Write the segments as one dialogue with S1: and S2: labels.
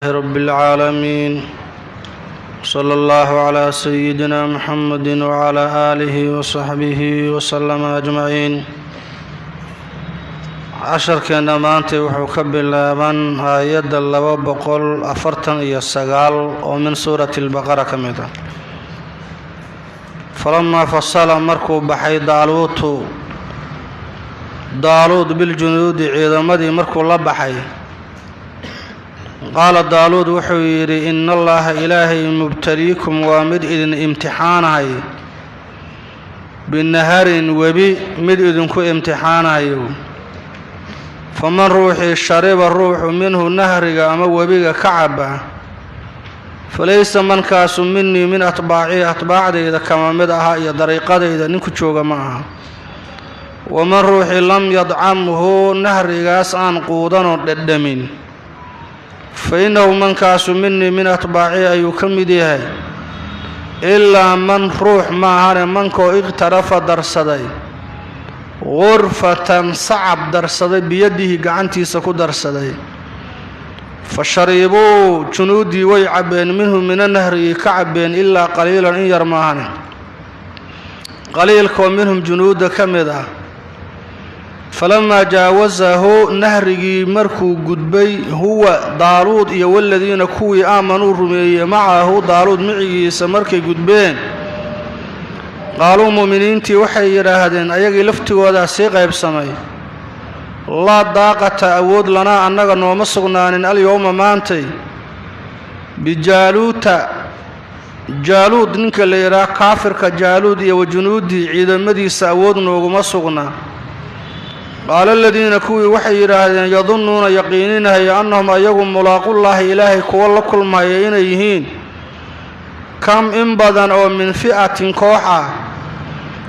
S1: رب العالمين صلى الله على سيدنا محمد وعلى آله وصحبه وسلم أجمعين. عشركنا maanta wuxuu ka bilaaban aayadda 249 oo min suurati al-Baqara kamid ah. فلما فصل markuu baxay daaluud biljunuudi ciidamadii markuu la baxay قال داود وحيري إن الله إلهي مبتليكم ومد إذن امتحانه بالنهار وبي مد إذنكو امتحانه فمن روحي شرب الروح منه نهر أما وبيك كعبة فليس من كاس مني من أطباعي إذا كما مدها إذا طريقة إذا نكتشوغ معها ومن روحي لم يضعمه نهر أسان قودان الدمين فإنه من كاس مني من أطباعي أي كمديه إلا من روح معها منكو اغترف درسدي غرفة صعب درسدي بيده قعنتي سكو درسدي فشربوا جنودي ويعبين منه من النهر كعبين إلا قليلا إن يرماهن قليلكم منهم جنود كمدا فلما جاوزه نهري مركو قدبي هو داود والذين كوي آمنوا رمي معه داود معي سمركي قدبين قالوا مؤمنينتي وحي راهدين أيغي لفتي ودا سيغي بسمي لا ضاقة أود لنا أنك نومسغنان اليوم مانتي جالود نك اللي يرى كافر كجالود وجنودي عيدا مدي سأود نومسغنا قال الذين كوي وحي راهدين يظنون يقينين هي أنهم أيهم ملاقوا الله إلهي كوالله كل ما يهين كم إنبضا أو من فئة كوحة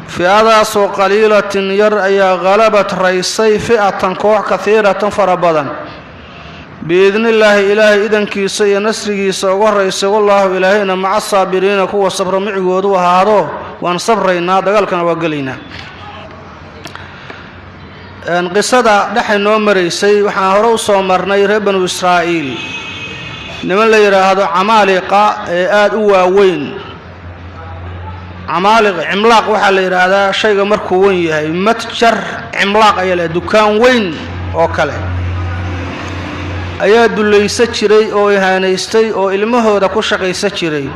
S1: فئة سو قليلة يرأي غلبت رئيسي فئة كوح كثيرة فربضا بإذن الله إلهي إذن كيسي نسري سوى رئيسي والله إلهينا مع الصابرين كوى الصبر معقود وهذا وان صبرين دقال كان وقلينا قصة نحن نمريسي وحنا هروسو مرني ربن إسرائيل نمن ليرى هذا عمالقة آد وين عمالق عملاق وحا ليرى هذا شيء مركو وين يهي متجر عملاق يلا دكان وين أو كله أياد اللي يسجري أو يهانيستي أو إلمه هذا كل شيء يسجري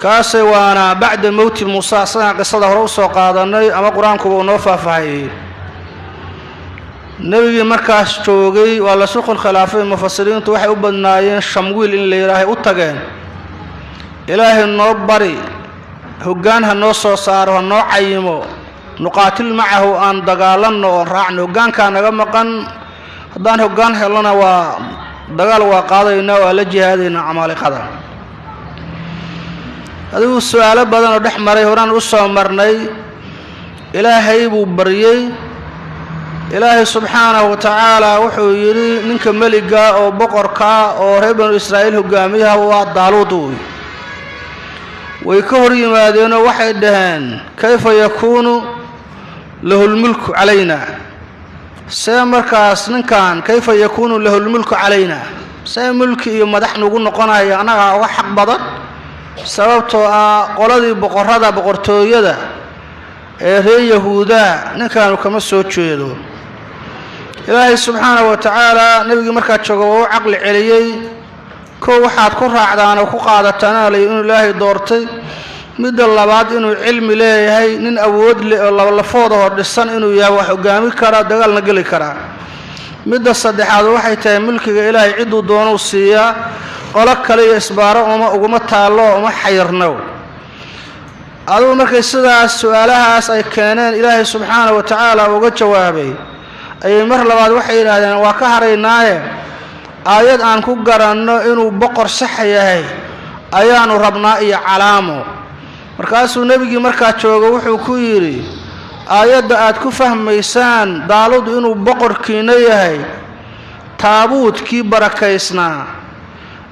S1: كاسي وأنا بعد موت موسى صنع قصة هروسو قادني أما قرآنكم ونوفا فهي نبي مركز جوجي ولا سوق الخلافة المفسرين توحي أبنايين شمويل إن ليراهي أتجين إلهي النوبري هجان هالنص صار هالنوع عيمو نقاتل معه أن دجالنا ورعنا هجان كان جمقا هدان هجان هلنا ودجال وقاضينا ولا جهادنا عمال قدر هذا السؤال بدنا نحمره هران وصامرني إلهي ببريء إلهي سبحانه وتعالى وحو يري منك ملقا أو بقركا أو ربن إسرائيل هقاميها وضالوتوي ويكهري مادينا وحيدهان كيف يكون له الملك علينا سيمركاس نكان كيف يكون له الملك علينا سيملكي مدحن قلنا قنايا أنا وحق بضت سببتو قولدي بقرهدا بقرتو يدا هي يهودا نكانوا كما سوتشيدو إلهي سبحانه وتعالى نبي مركز شغوه عقل عليي كو waxaad ku raacdaan oo ku qaadataan in Ilaahay doortay mid labaad inuu cilmi leeyahay nin awood leh oo la foodo hor dhisan inuu yahay wax hogaami kara dagaalna gali kara mid saddexaad waxay tahay mulkiga Ilaahay cid uu doono siiya qolo kale isbaaro uma taalo uma xayrno adoo markay sidaas su'aalahaas ay keeneen Ilaahay subhanahu wa ta'ala uga jawaabay ay mar labaad waxay yiraahdeen waa ka haraynaaye aayad aan ku garanno inuu boqor sax yahay ayaanu rabnaa iyo calaamo markaasuu nabigi markaa joogo wuxuu ku yiri aayadda aad ku fahmaysaan daalud inuu boqorkiina yahay taabuudkii barakaysnaa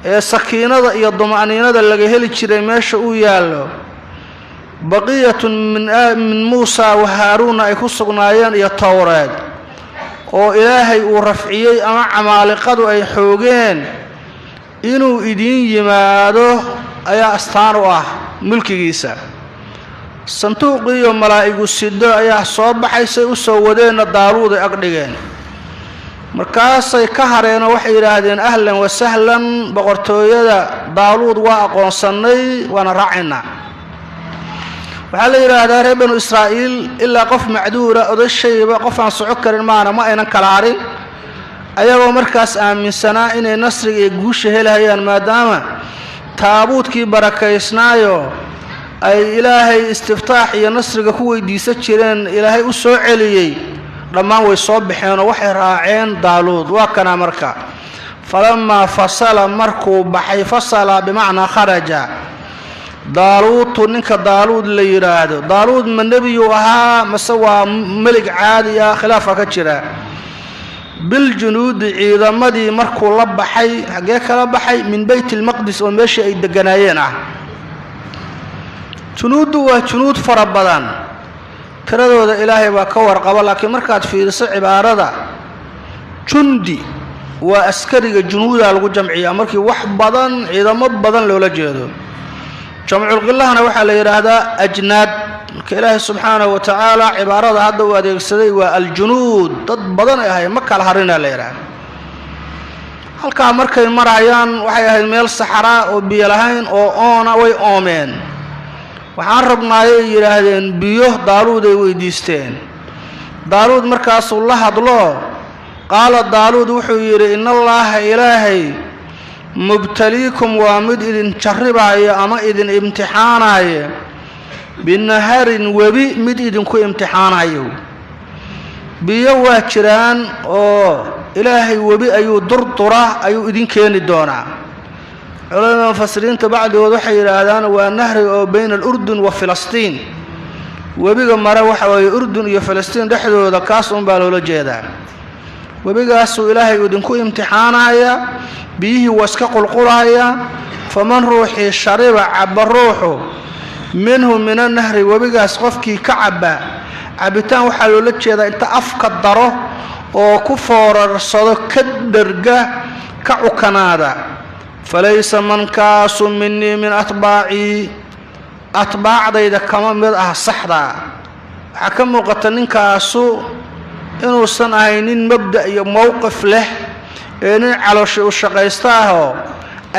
S1: ee sakiinada iyo dumaaniinada laga heli jiray meesha uu yaalo بقية من موسى وهارون أي كسقنايان يا توراة oo ilaahay uu rafciyay ama camaaliqadu ay xoogeen inuu idin yimaado ayaa astaan u ah mulkigiisa santuuqii iyo malaa'igu sido ayaa soo baxaysay u soo wadeenna daaluud ay ag dhigeen markaasay ka hareenoo waxay yidhaahdeen ahlan wa sahlan boqortooyada daaluud waa aqoonsannay waana raacaynaa waxaa la yidhaahdaa reer banu israa'iil ilaa qof macduura odashayba qof aan soco karin maana ma aynan kala harin ayagoo markaas aaminsanaa inay nasriga iyo guusha helahayaan maadaama taabuudkii barakaysnaayo ay ilaahay istiftaax iyo nasriga ku weydiisan jireen ilaahay u soo celiyey dhammaan way soo baxeenoo waxay raaceen daaluud waa kana marka falamaa fasala markuu baxay fasala bimacnaa kharaja daaluudtu ninka daaluud la yidhaahdo daaluud ma nebiyuu ahaa mase waa melig caadi ah khilaafa ka jira biljunuudi ciidamadii markuu la baxay xaggee kala baxay min baytilmaqdis oo meeshii ay deganaayeen ah junuuddu waa junuud fara badan tiradooda ilaahay baa ka warqaba laakiin markaad fiiriso cibaarada jundi waa askariga junuudaa lagu jamciyaa markii wax badan ciidamo badan loola jeedo jamculqillahna waxaa la yidhaahdaa ajnaad marka ilaahay subxaanahu wa tacaala cibaarada hadda uu adeegsaday waa aljunuud dad badan ay ahay ma kala harinaa la yidhaahda halkaa markay marayaan waxay ahayd meel saxaraa oo biyo lahayn oo oona way oomeen waxaan rabnaayay yidhaahdeen biyo daaluud ay weydiisteen daaluud markaasuu la hadlo qaala daaluud wuxuu yidhi inallaaha ilaahay mubtaliikum waa mid idin jarribaayo ama idin imtixaanayo binaharin webi mid idinku imtixaanayo biyo waa jiraan oo ilaahay webi ayuu durdura ayuu idin keeni doonaa culamada mufasiriinta bacdigood waxay yidhaahdaan waa nahri oo bayna alurdun wa filistiin webiga mare waxa weeye urdun iyo filistiin dhexdooda kaas unbaa loola jeedaa webigaasuu ilaahay idinku imtixaanaya biyihii waa iska qulqulaya faman ruuxii shariba cabba ruuxu minhu min annahri webigaas qofkii ka cabba cabitaan waxaa loola jeedaa inta afka daro oo ku foorarsado ka dherga ka cukanaada falaysa mankaasu minii min atbaacii atbaacdayda kama mid ah saxda waxaa ka muuqata ninkaasu inuusan ahay nin mabda iyo mowqif leh ee nin caloosha u shaqaysta ahoo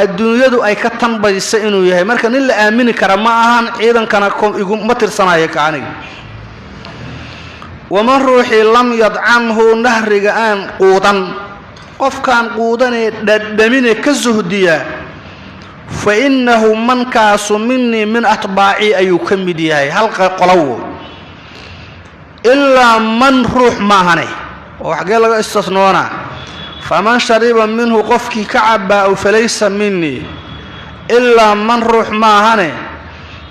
S1: adduunyadu ay ka tanbaysa inuu yahay marka nin la aamini kara ma ahan ciidankana iguma tirsanayo kaaniga waman ruuxii lam yadcamhu nahriga aan quudan qofkaan quudanee dhadhamine ka suhdiya fa innahu mankaasu minii min atbaacii ayuu ka mid yahay halqa qolowo ilaa man ruux maahane oo xaggee laga istisnoonaa faman shariba minhu qofkii ka cabbaa aw falaysa minii ilaa man ruux maahane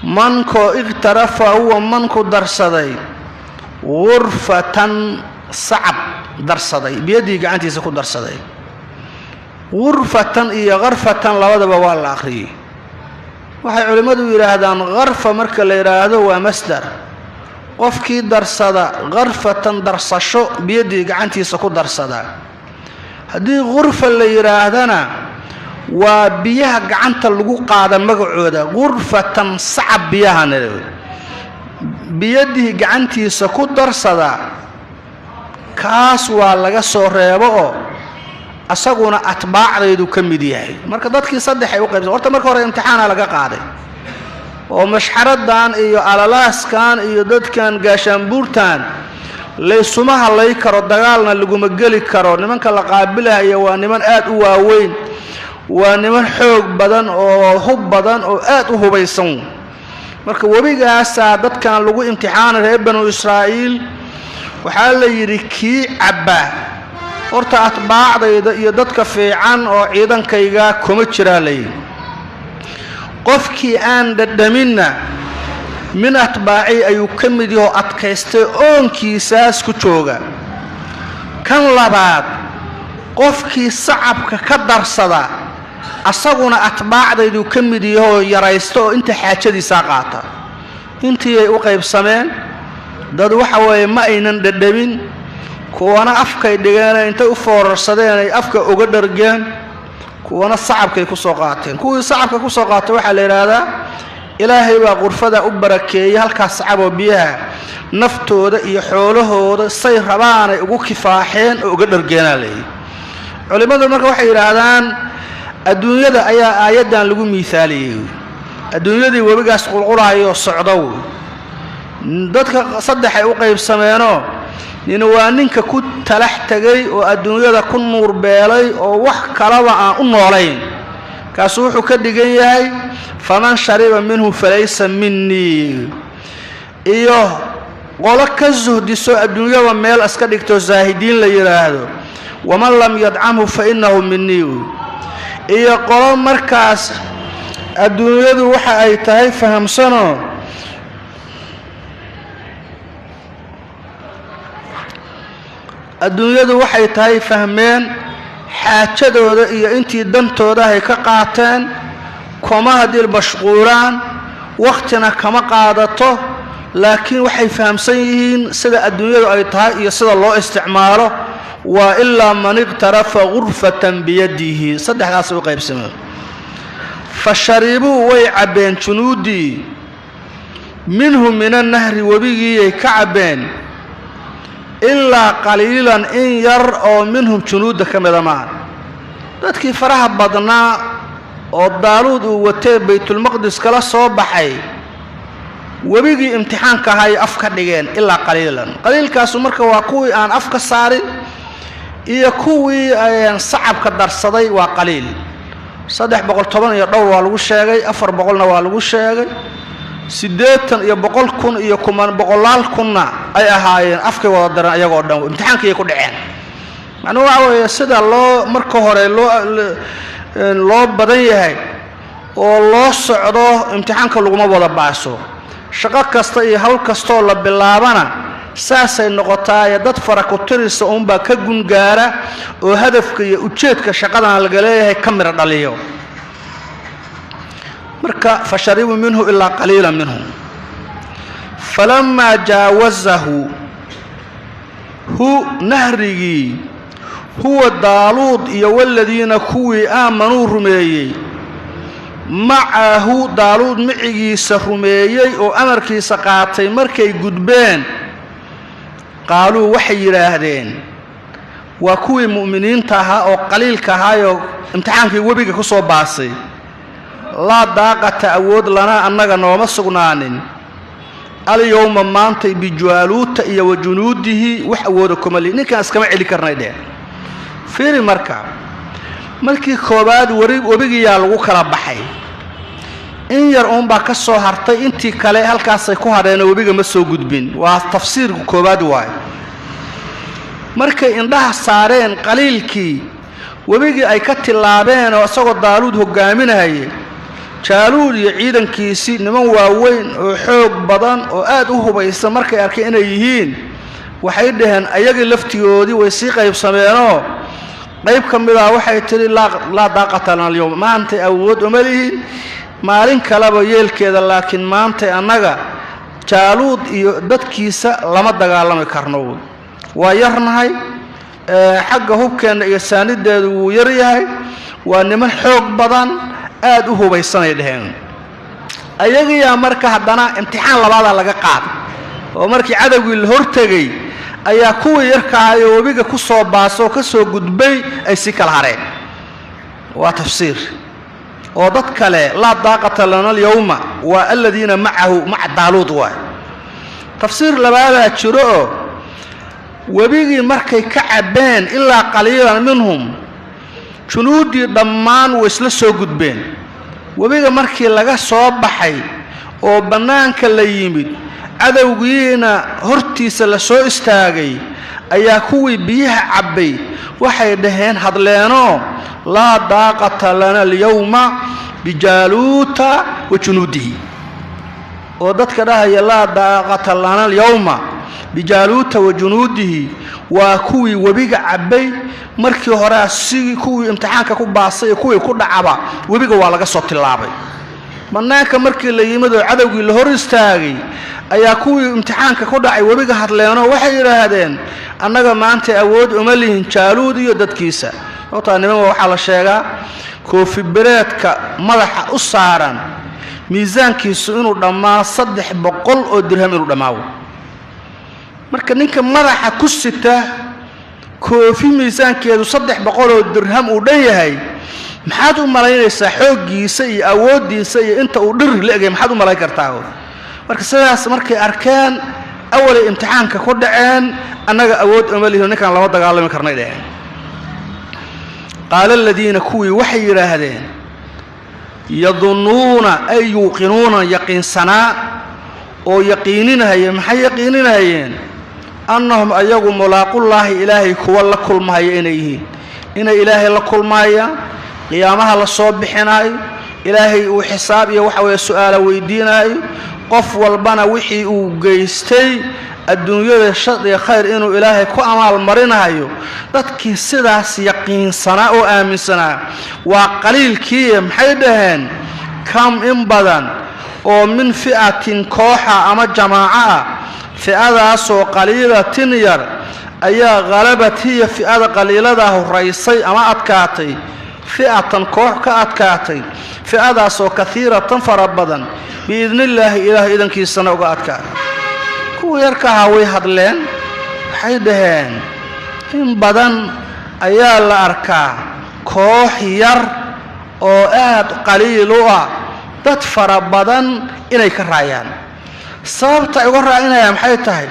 S1: mankoo iqtarafa huwa manku darsaday gurfatan sacab darsaday biyadii gacantiisa ku darsaday gurfatan iyo qarfatan labadaba waa la akhriyey waxay culimmadu yidhaahdaan qarfa marka la yidhaahdo waa masdar qofkii darsada qarfatan darsasho biyadii gacantiisa ku darsada haddii gurfa la yidhaahdana waa biyaha gacanta lagu qaada magacooda gurfatan sacab biyahana biyadii gacantiisa ku darsada kaas waa laga soo reebo oo asaguna atbaacdaydu ka mid yahay marka dadkii saddex ay u qaybsan horta marka hore imtixaana laga qaaday oo mashxaradan iyo alalaaskan iyo dadkan gaashaanbuurtan laysuma halay karo dagaalna laguma geli karo nimanka la qaabilayo waa niman aad u waaweyn waa niman xoog badan oo hub badan oo aad u hubaysan marka webigaasaa dadkan lagu imtixaanay reer banu israa'iil waxaa la yidhi kii cabba horta atbaacdayda iyo dadka fiican oo ciidankayga kuma jiraa layidhi qofkii aan dhadhaminna min atbaacii ayuu ka mid yahoo adkaystay oonkiisaas ku jooga kan labaad qofkii sacabka ka darsada asaguna atbaacdayduu ka mid yahoo yaraysta oo inta xaajadiisaa qaata intii ay u qaybsameen dad waxa weeye ma aynan dhadhamin kuwana afkay dhigeen intay u foorarsadeen ay afka uga dhargeen kuwana sacabkay ku soo qaateen kuwii sacabka ku soo qaatay waxa la yiraahdaa ilaahay baa qurfada u barakeeyay halkaas sacab oo biyaha naftooda iyo xoolahooda say rabaan ay ugu kifaaxeen oo uga dhargeenaaleeyay culimadu marka waxay yiraahdaan adduunyada ayaa aayadan lagu miisaaliyay adduunyadii wabigaas qulqulahayo socdo dadka saddex ay u qaybsameeno nin waa ninka ku talax tagay oo adduunyada ku nuur beelay oo wax kalaba aan u noolayn kaas wuxuu ka dhigan yahay faman shariba minhu falaysa minni iyo qolo ka zuhdiso adduunyada meel iska dhigto zaahidiin la yiraahdo waman lam yad'amhu fa innahu minni iyo qolo markaas adduunyadu waxa ay tahay fahamsano adduunyadu waxay tahay fahmeen xaajadooda iyo intii dantooda ay ka qaateen kuma hadii mashquulaan waqtina kama qaadato laakiin waxay fahamsan yihiin sida adduunyadu ay tahay iyo sida loo isticmaalo wa illa man iqtarafa ghurfatan biyadihi saddexdaas u qaybsameen fasharibu way cabeen junuudi minhum min an-nahri wabigi ka cabeen إلا قليلا إن ير أو منهم جنود كمذا معا dadkii faraha badnaa oo Daaluud uu watay Baytul Maqdis kala soo baxay wabigi imtixaanka hay afka dhigeen ilaa qaliilkaas marka waa kuwii aan afka saarin iyo kuwii aan sacabka darsaday waa qaliil 310 iyo dhowr waa lagu sheegay 400 na waa lagu sheegay 80 iyo 100 kun iyo kuman 100 kunna ay ahaayeen afkay wada daran ayagoo dhan imtixaankii ku dhaceen macnuu waxa weeye sida loo marka hore loo badan yahay oo loo socdo imtixaanka lagu ma wada baaso shaqo kasta iyo hawl kasto la bilaabana saasay noqotaa dad fara ku tirisa uunba ka gungaara oo hadafka iyo ujeedka shaqadan laga leeyahay kamira dhaliyo marka fasharibu minhu illa qalilan minhum falamma jaawazahu hu nahrigi huwa Daaluud iyo walladina kuwi aamanu rumeeyay معه داود معي سرميي أو أمر كي سقاطي مركي قدبين قالوا وحي راهدين وكوي مؤمنين تها أو قليل كهايو امتحان في وبيك كسو باسي لا داقة أود لنا أنك نوم سقنان اليوم مانتي بجوالوت إيا وجنوده وحوودكم اللي نكا اسكمع اللي كرنايدين فيري مركب markii koobaad wariga yaa lagu kala baxay in yar oon ba ka soo hartay intii kale halkaas ay ku hadheen wariga ma soo gudbin waa tafsiirka koobaad waay markay indhaha saareen qaliilkii wariga ay ka tilaabeen oo asagoo Daaluud hogaaminayay Jaaluud iyo ciidankiisi niman waaweyn oo xoog badan oo aad u hubaysan markay arkeen inay yihiin waxay dhaheen ayaga laftigoodii way sii qaybsameenoo qayb kamida waxay tiri la daaqatan al-yawm maanta awood umalihin maalin kalaba yeelkeeda laakiin maanta anaga Jaaluud iyo dadkiisa lama dagaalami karno waa yarnahay xagga hubkeena iyo saanideedu uu yar yahay waa niman xoog badan aad u hubaysanay dhaheen ayaga marka hadana imtixaan labaad laga qaad oo markii cadawgii la hortagay ayaa kuwii yarkaayo wabiga ku soo baaso ka soo gudbay ay si kala hareen waa tafsiir oo dad kale la daaqata lana al-yawma wa alladina ma'ahu ma'a Daaluud waa tafsiir labaada jiro wabigi markay ka cabeen illa qaliilan minhum junuudi dhammaan way isla soo gudbeen wabiga markii laga soo baxay oo banaanka la yimid adawgiina hortiisa la soo istaagay ayaa kuwii biyaha cabay waxay dhaheen hadleeno la daaqata lana al-yawma bijaaluuta wa junuudihi oo dadka dhahaya la daaqata lana al-yawma bijaaluuta wa junuudihi waa kuwii wabiga cabay markii hore si kuwii imtixaanka ku baasay kuwii ku dhacaba wabiga waa laga soo tilaabay banaanka markii la yimid oo cadawgii la hor istaagay ayaa kuwii imtixaanka ku dhacay wabiga hadleeno waxay yiraahdeen annaga maanta awood uma lihin Jaaluud iyo dadkiisa oo taanimo waxa la sheegaa كوفي بريدك مدح أسارا ميزان كيسو إنو دما صدح بقل أو درهم إنو دماو marka ninka madaxa ku sita koofi miisaankeedu 3 boqol oo dirham uu dhan yahay maxaad u malaynaysaa xoogiisa iyo awoodiisa iyo inta uu dhir leegay maxaad u malayn kartaa marka sidaas markay arkeen awal imtixaanka ku dhaceen annaga awood uma leeyahay ninkan laba dagaalami karnay dhaheen qaal alladina kuwi waxay yiraahdeen yadunnuuna ay yuqinuna yaqiinsana oo yaqiininahay maxay yaqiininayeen أنهم أيقوا ملاقوا الله إلهي كوا لكل ما هي إنيه إن إلهي لكل ما هي قيامها للصبحناي إلهي وحسابي وحوي السؤال ويديناي قف والبنا وحي وجيستي الدنيا الشر خير إنه إلهي كوا أمال مرينايو تذكي سداس يقين سنة وآمن سنة وقليل كيم حيدهن كم إنبضا ومن فئة كوحة أما جماعة فئة سو قليلة تنير أيها غلبت هي فئة قليلة ده الرئيسي أما أتكاتي فئة كوح كأتكاتي فئة سو كثيرة فربضا بإذن الله إله إذن كي السنة وقاتكات كو يركها ويهدلين حيدهين إن بدن أيها الأركا كوح ير أو آد قليلة تتفر بدن إليك الرأيان sababta ay uga raacinayaan maxay tahay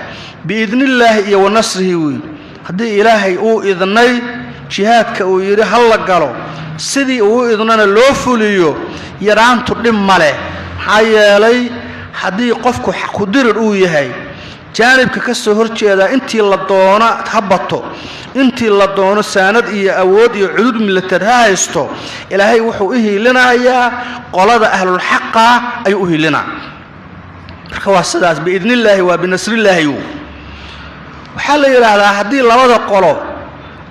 S1: biidnillaahi iyo wanasrihi wi hadii ilaahay uu idnay jihaadka uu yiri hal la galo sidii uu idnana loo fuliyo yaraantu dhim male hayeelay hadii qofku xaq u dirir uu yahay jaanibka ka soo horjeeda intii la doono habato intii la doono saanad iyo awood iyo cudud military haysto ilaahay wuxuu u hiilinayaa qolada ahlul xaqa ay u hiilinaa كواسداس بإذن الله وبنصر الله وحال يراهدا hadii labada qolo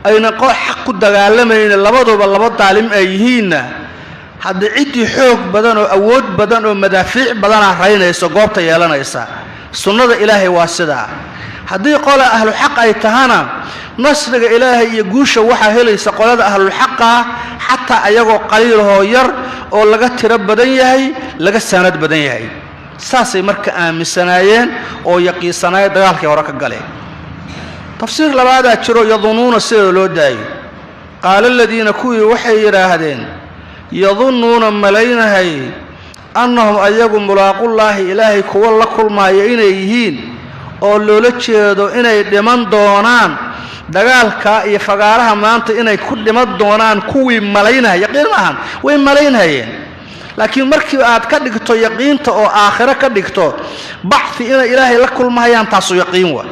S1: ayna xaq ku dagaalamayeen labadooba laba daalim ay yihiin hadii cidi xoog badan oo awood badan oo madaafiic badan ah raynayso goobta yeelanaysa sunnada ilaahay waa sida hadii qolo ahlu xaq ay tahana nasriga ilaahay iyo guusha waxa helaysa qolada ahlu xaq hatta ayagoo qaliil oo yar oo laga tiro badan yahay laga sanad badan yahay saasay marka aaminsanaayeen oo yaqiinsanay dagaalkii hore ka galeen tafsiir labaad jiro yadunnuuna sida loo daayo qaal alladina kuwi waxay yiraahdeen yadunnuuna malaynahay annahum ayagu mulaaqullaahi ilaahi kuwa la kulmaayo inay yihiin oo loola jeedo inay dhiman doonaan dagaalka iyo fagaaraha maanta inay ku dhiman doonaan kuwi malaynaya yaqiin maahan way malaynayeen laakiin markii aad ka dhigto yaqiinta oo aakhira ka dhigto baxthi ina ilaahay la kulmayaan taas yaqiin waa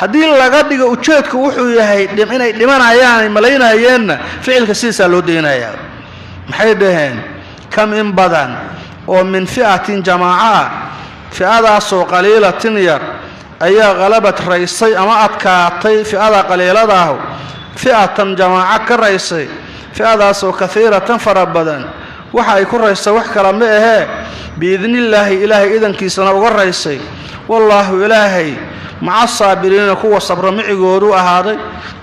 S1: hadii laga dhigo ujeedku wuxuu yahay inay dhimanayaan malaynayeen ficilka siisa loo deenayaa maxay dhaheen kam in badan oo min fi'atin jamaa'a fi'adaas oo qaliilatin yar ayaa galabat raysay ama adkaatay fi'ada qaliilada fi'atan jamaa'a ka raysay fi'adaas oo kathiiratan farabadan waxa ay ku raysay wax kala ma aha biidnillaahi ilaahay idankiisana uga raysay wallahu ilaahay maca saabiriina kuwa sabra micigoodu ahaaday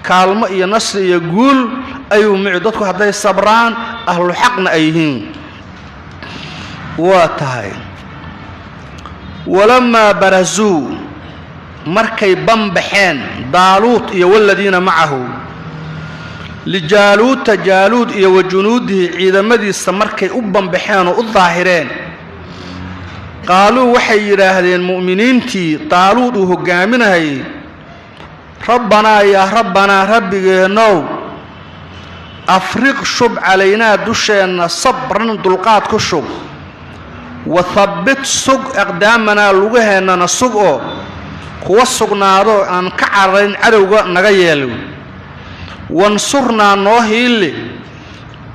S1: kaalmo iyo nasri iyo guul ayuu mici dadku haday sabraan ahlu xaqna ay yihiin waa tahay ولما برزوا مركي بمبحين دالوت iyo waladiina macahu لجالوت جالوت iyo وجنوده ciidamadiisa markay u bambaxeen oo u daahireen qaaluu waxay yiraahdeen mu'miniintii daaluud uu hogaaminahay rabbana ya rabbana rabbigeenow afriq shub calayna dusheena sabran dulqaad ku shub wathabbit sug aqdaamana lugaheena sug oo kuwa sugnaado aan ka carayn cadowga naga yeelo وانصرنا نوهيل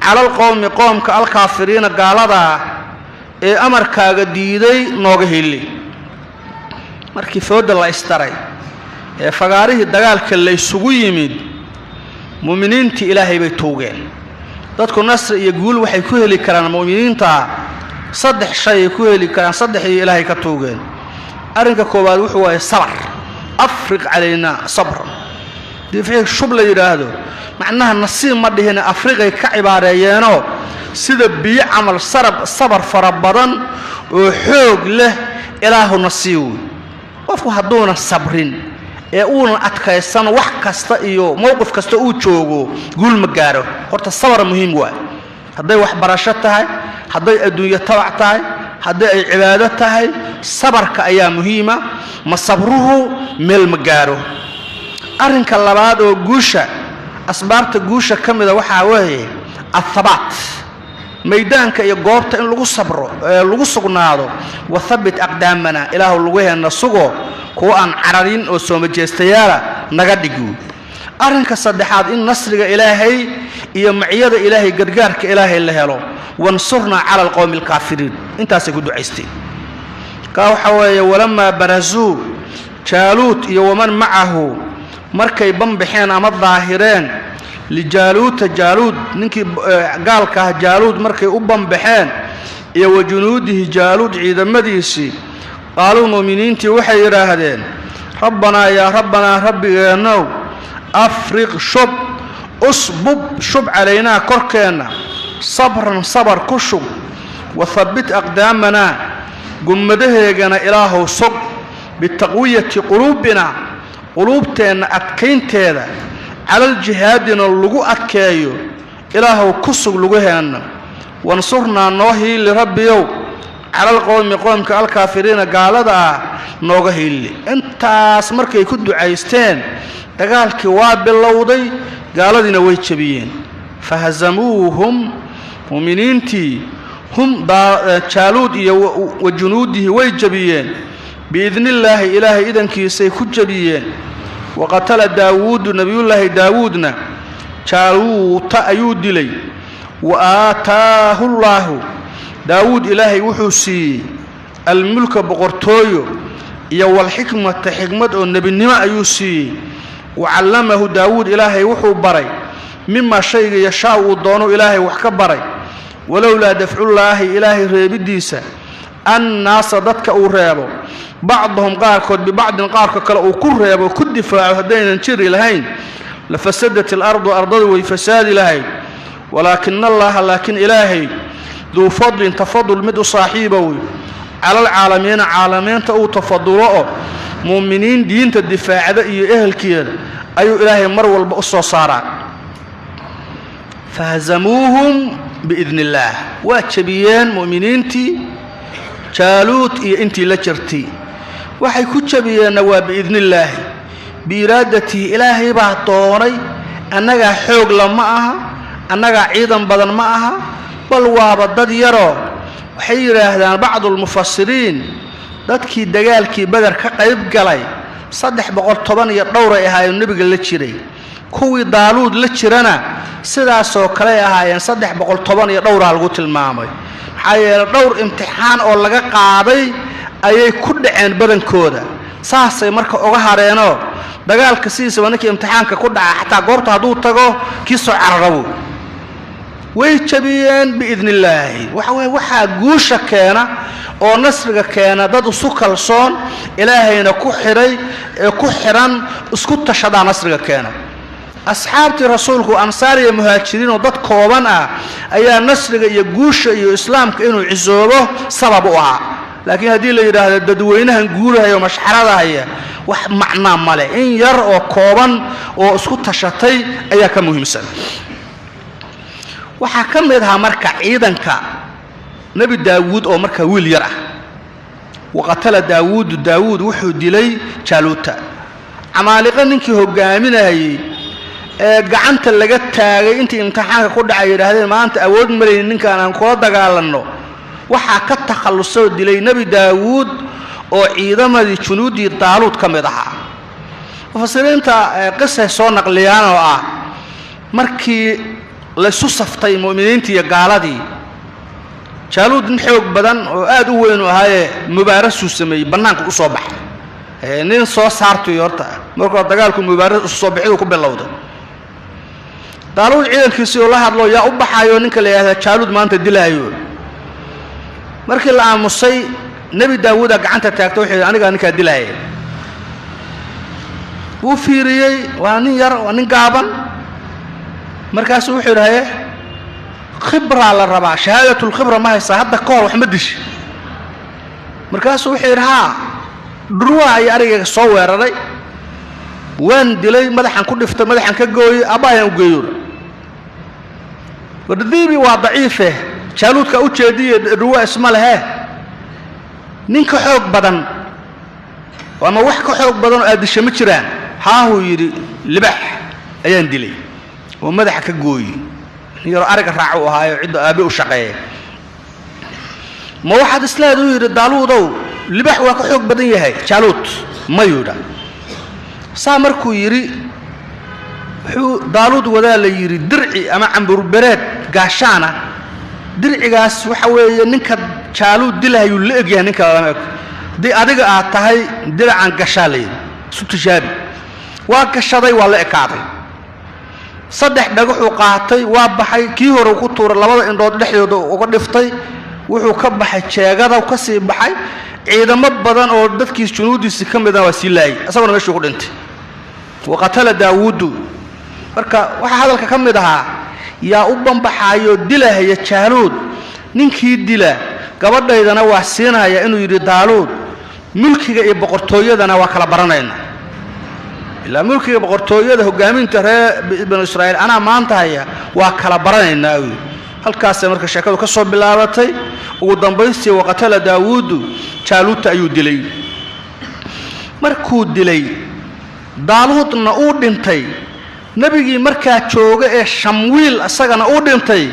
S1: على القوم قوم كالكافرين قالدا امر كاغا ديداي نوغا هيلي markii fooda la istaray fagaarihi dagaalka la isugu yimid muuminiinta ilaahay bay toogeen dadku nasr iyo guul waxay ku heli karaan muuminiinta saddex shay ku heli karaan saddex ilaahay ka toogeen arinka koobaad wuxuu yahay sabr afriq علينا صبر دي في شبل يراهدو معناها نصيب ما دهنا افريقيا كعباريينو sida biyo camal sabar farabadan oo xoog leh ilaahu nasiiw qofku haduuna sabrin ee uuna adkaysan wax kasta iyo mowqif kasta uu joogo guul ma gaaro horta sabar muhiim waa haday wax barasho tahay haday adduunyo tabac tahay haday ay cibaado tahay sabarka ayaa muhiima ma sabruhu meel ma gaaro arrinka labaad oo guusha asbaabta guusha kamida waxa weeye athabat ميدانك يا قوبتا إن لغو صبرو لغو سقنادو وثبت أقدامنا إله اللغوه النسوغو كوان عرارين وسوم جيستيالا نغادقو أرنك الصدحات إن نصرق إلهي إيا معيادة إلهي قرقارك إلهي اللهلو وانصرنا على القوم الكافرين انتا سيقودوا عيستي كاو حوايا ولما برزو جالوت إيا ومن معه مركي بمبحين أما الظاهرين لجالوت جالوت ننكي قالك جالوت مركي أبن بحين يا وجنوده جالوت عيدا مديسي قالوا مؤمنين توحي راهدين ربنا يا ربنا ربي يا نو أفرغ شب أصبب شب علينا كركينا صبرا صبر كشب وثبت أقدامنا قمده يجينا إله صب بالتقوية قلوبنا قلوبتنا أتكينتنا على الجهاد اللغو أتكايو إلهو كسو لغوهن وانصرنا نوهي لربيو على القوم قومك الكافرين قال دا نوغهي لي انت اسمرك يكدو عايستين تقال كواب باللوضي قال دينا ويتشبيين فهزموهم مؤمنينتي هم تشالود وجنوده ويتشبيين بإذن الله إلهي إذن كيسي كجبيين وقتل داود نبي الله داودنا جالوت أيود لي وآتاه الله داود إلهي وحسي الملك بقرطويو يو الحكمة حكمة النبي النماء يوسي وعلمه داود إلهي وحو بري مما شيء يشاء الضون إلهي وحكبري ولولا دفع الله إلهي ريبديسا الناس ضدك أوريبو بعضهم قاركود ببعض قاركود كلا وكريبو وكل دفاع هدينا نشري لهين لفسدت الأرض أرضه وفساد لهين ولكن الله لكن إلهي ذو فضل تفضل مد صاحبه على العالمين عالمين تأو تفضلوا مؤمنين دين الدفاع ذا أهل كير أي إلهي مر والبؤس صارا فهزموهم بإذن الله واتشبيان مؤمنين تي جالوت انتي لجرتي waxay ku jabiyeen waa biidnillah biiradati ilaahay baa toonay annaga xoog lama aha annaga ciidan badan ma aha bal waa dad yaro waxay yiraahdaan bacdul mufassiriin dadkii dagaalkii badar ka qayb galay 310 iyo dhowr ay ahaayeen nabiga la jiray kuwii daaluud la jirana sidaas oo kale ahaayeen 310 iyo dhowr lagu tilmaamay maxay dhowr imtixaan oo laga qaaday ayay ku dhaceen badankooda saasay marka uga hareeno dagaalka siisa wanakii imtixaanka ku dhaca xataa goobta haduu tago kiisoo cararabo way jabiyeen biidnillah waxa guusha keena oo nasriga keena dad isu kalsoon ilaahayna ku xiran isku tashada nasriga keena أصحابتي رسولك أنصاري مهاجرين وضد كوبانا أي نسرق يجوش إسلام كأنه عزوبه سببوها لكن هذه اللي يراه الدوينها نقولها يوم مشحرها هي ومعنى ماله إن يرى كوبان واسكت شطي أي كم مهم سن وحكم لها مركع عيدا كا نبي داود أو مركع ويل يرى وقتل داود وحد لي جالوتا عمالقا نكي هو جامنا هي gacanta laga taagay intii imtixaanka ku dhacay yiraahdeen maanta awood marin ninkan aan kula dagaalano waxa ka takhalusoo dilay nabi daawud oo ciidamadii junuudii daaluud kamid ahaa mufassiriinta qisay soo naqliyaan oo ah markii la isu saftay muuminiintii iyo gaaladii jaaluud in xoog badan oo aad u weyn u ahaayee mubaarasu sameeyay banaanka u soo baxay nin soo saartay horta markuu dagaalku mubaaras u soo bixid ku bilowday daaluud ciidankiisii oo la hadlo yaa u baxayo ninka la yiraahdo jaaluud maanta dilaayo markii la aamusay nabi daawud gacanta taagtay wixii aniga ninka dilaayo wuu fiiriyay waa nin yar waa nin gaaban markaas wuxuu yiraahday خبرة على الربع شهادة الخبرة ما هي صاحب كور وحمدش مركز وحيرها دروا يا أريج صور رأي وين دلي ماذا حنكون في ماذا حنكجوي أبا يوجيور والذيبي وضعيفه شالوت كأوتش دي دروا اسمها لها نينك حوق بدن وما وحك حوق بدن أدي شمتشران هاهو يري لبح أيان دلي وماذا حكجوي يرى أرجع رعوها يعد أبي وشقيه ما واحد إسلام يرد دالو لبح وكحوق بدنيه هاي شالوت ما يودا سامركو يري حو دالود وذا اللي يري درعي أما عم بربرات قاشانة درعي قاس وحوي نك شالوت دلها يلقي يعني نك دي أديك أتهاي درع عن قشالي سوت شابي وقشادي ولا إكاضي صدق دقوح وقاعتي وابحي كيهور وكتور لبض إن رود لحيود وقدفتي وحو كبحي شاقada وكسي بحي ciidamo badan oo dadkii junuudiisa kamida wasiilay asagoo meesha ku dhintay waqatala daawud marka waxa hadalka kamid aha yaa u banbaxayo dilahaya jaaluud ninkii dila gabadhaydana waa siinaya inuu yiri daaluud mulkiga iyo boqortooyadana waa kala baranayna ila mulkiga boqortooyada hogaaminta reer ibn Israa'iil ana maanta haya waa kala baranayna halkaas marka sheekadu ka soo bilaabatay ugu dambeystii waqtala daawud jaaluut ayuu dilay markuu dilay daaluudna uu dhintay nabigii markaa jooga ee shamwiil asagana uu dhintay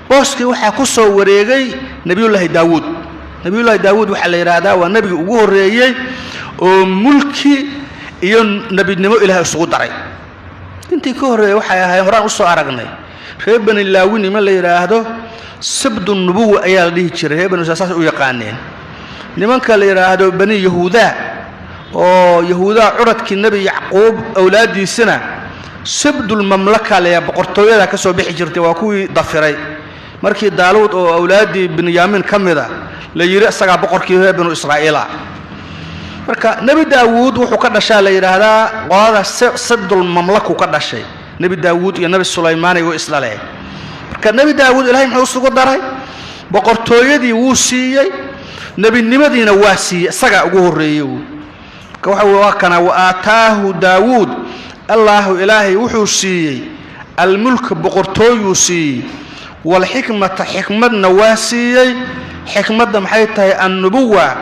S1: booskii waxa ku soo wareegay nabiyullaahi daawud waxa la yiraahdaa waa nabiga ugu horeeyay oo mulki iyo nabinimo ilaahay isugu daray intii ka horeeyay waxa ahay horaan u soo aragnay reer bani laawin ma la yiraahdo sabdu nubuwa ayaa la dhihi jiray reer bani saas u yaqaaneen nimanka la yiraahdo bani yahuuda oo yahuuda curadkii nabi yacquub awlaadiisina sabdul mamlaka la boqortooyada ka soo bixi jirtay waa kuwii dafiray markii daaluud oo awlaadi binyamin kamida la yiri asaga boqorkii reer bani israa'iila marka nabi daawud wuxuu ka dhashay la yiraahdaa qolada sabdul mamlaka ka dhashay nabi daawud iyo nabi sulaymaan iyo islaahay marka nabi daawud ilaahay muxuu sugu daray boqortooyadii wuu siiyay nabinimadiina waa siiyay asaga ugu horeeyay ka waxa kana waataahu daawud allah ilaahay wuxuu siiyay الملك بقرطوي سي والحكمة حكمتنا واسيي حكمتنا محيطها النبوة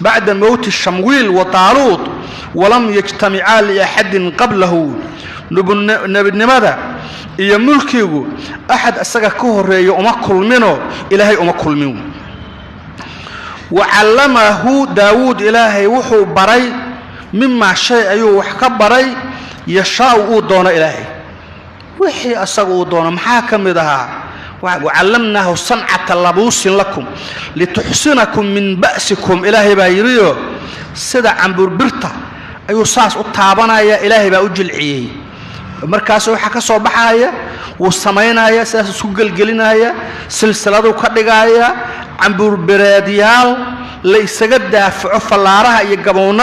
S1: بعد موت الشمويل وطالوت ولم يجتمعا لأحد قبله نبي ماذا إيا ملكه أحد أساق كهر يؤمكل منه إلهي أمكل منه وعلمه داود إلهي وحو بري مما شيء أيوه وحكى بري يشاء دون إلهي وحي أساق دون محاكم ذها وعلمناه صنعة لبوس لكم لتحسنكم من بأسكم إلهي بايريو سدع عن بربرتا أيو ساس الطابنا يا إلهي بأجل عيه مركز وحكى صباحايا والسماينايا ساس سوق الجلينايا سلسلة وكدقايا عن بربراديال ليس قد دافع فلارها يجمعون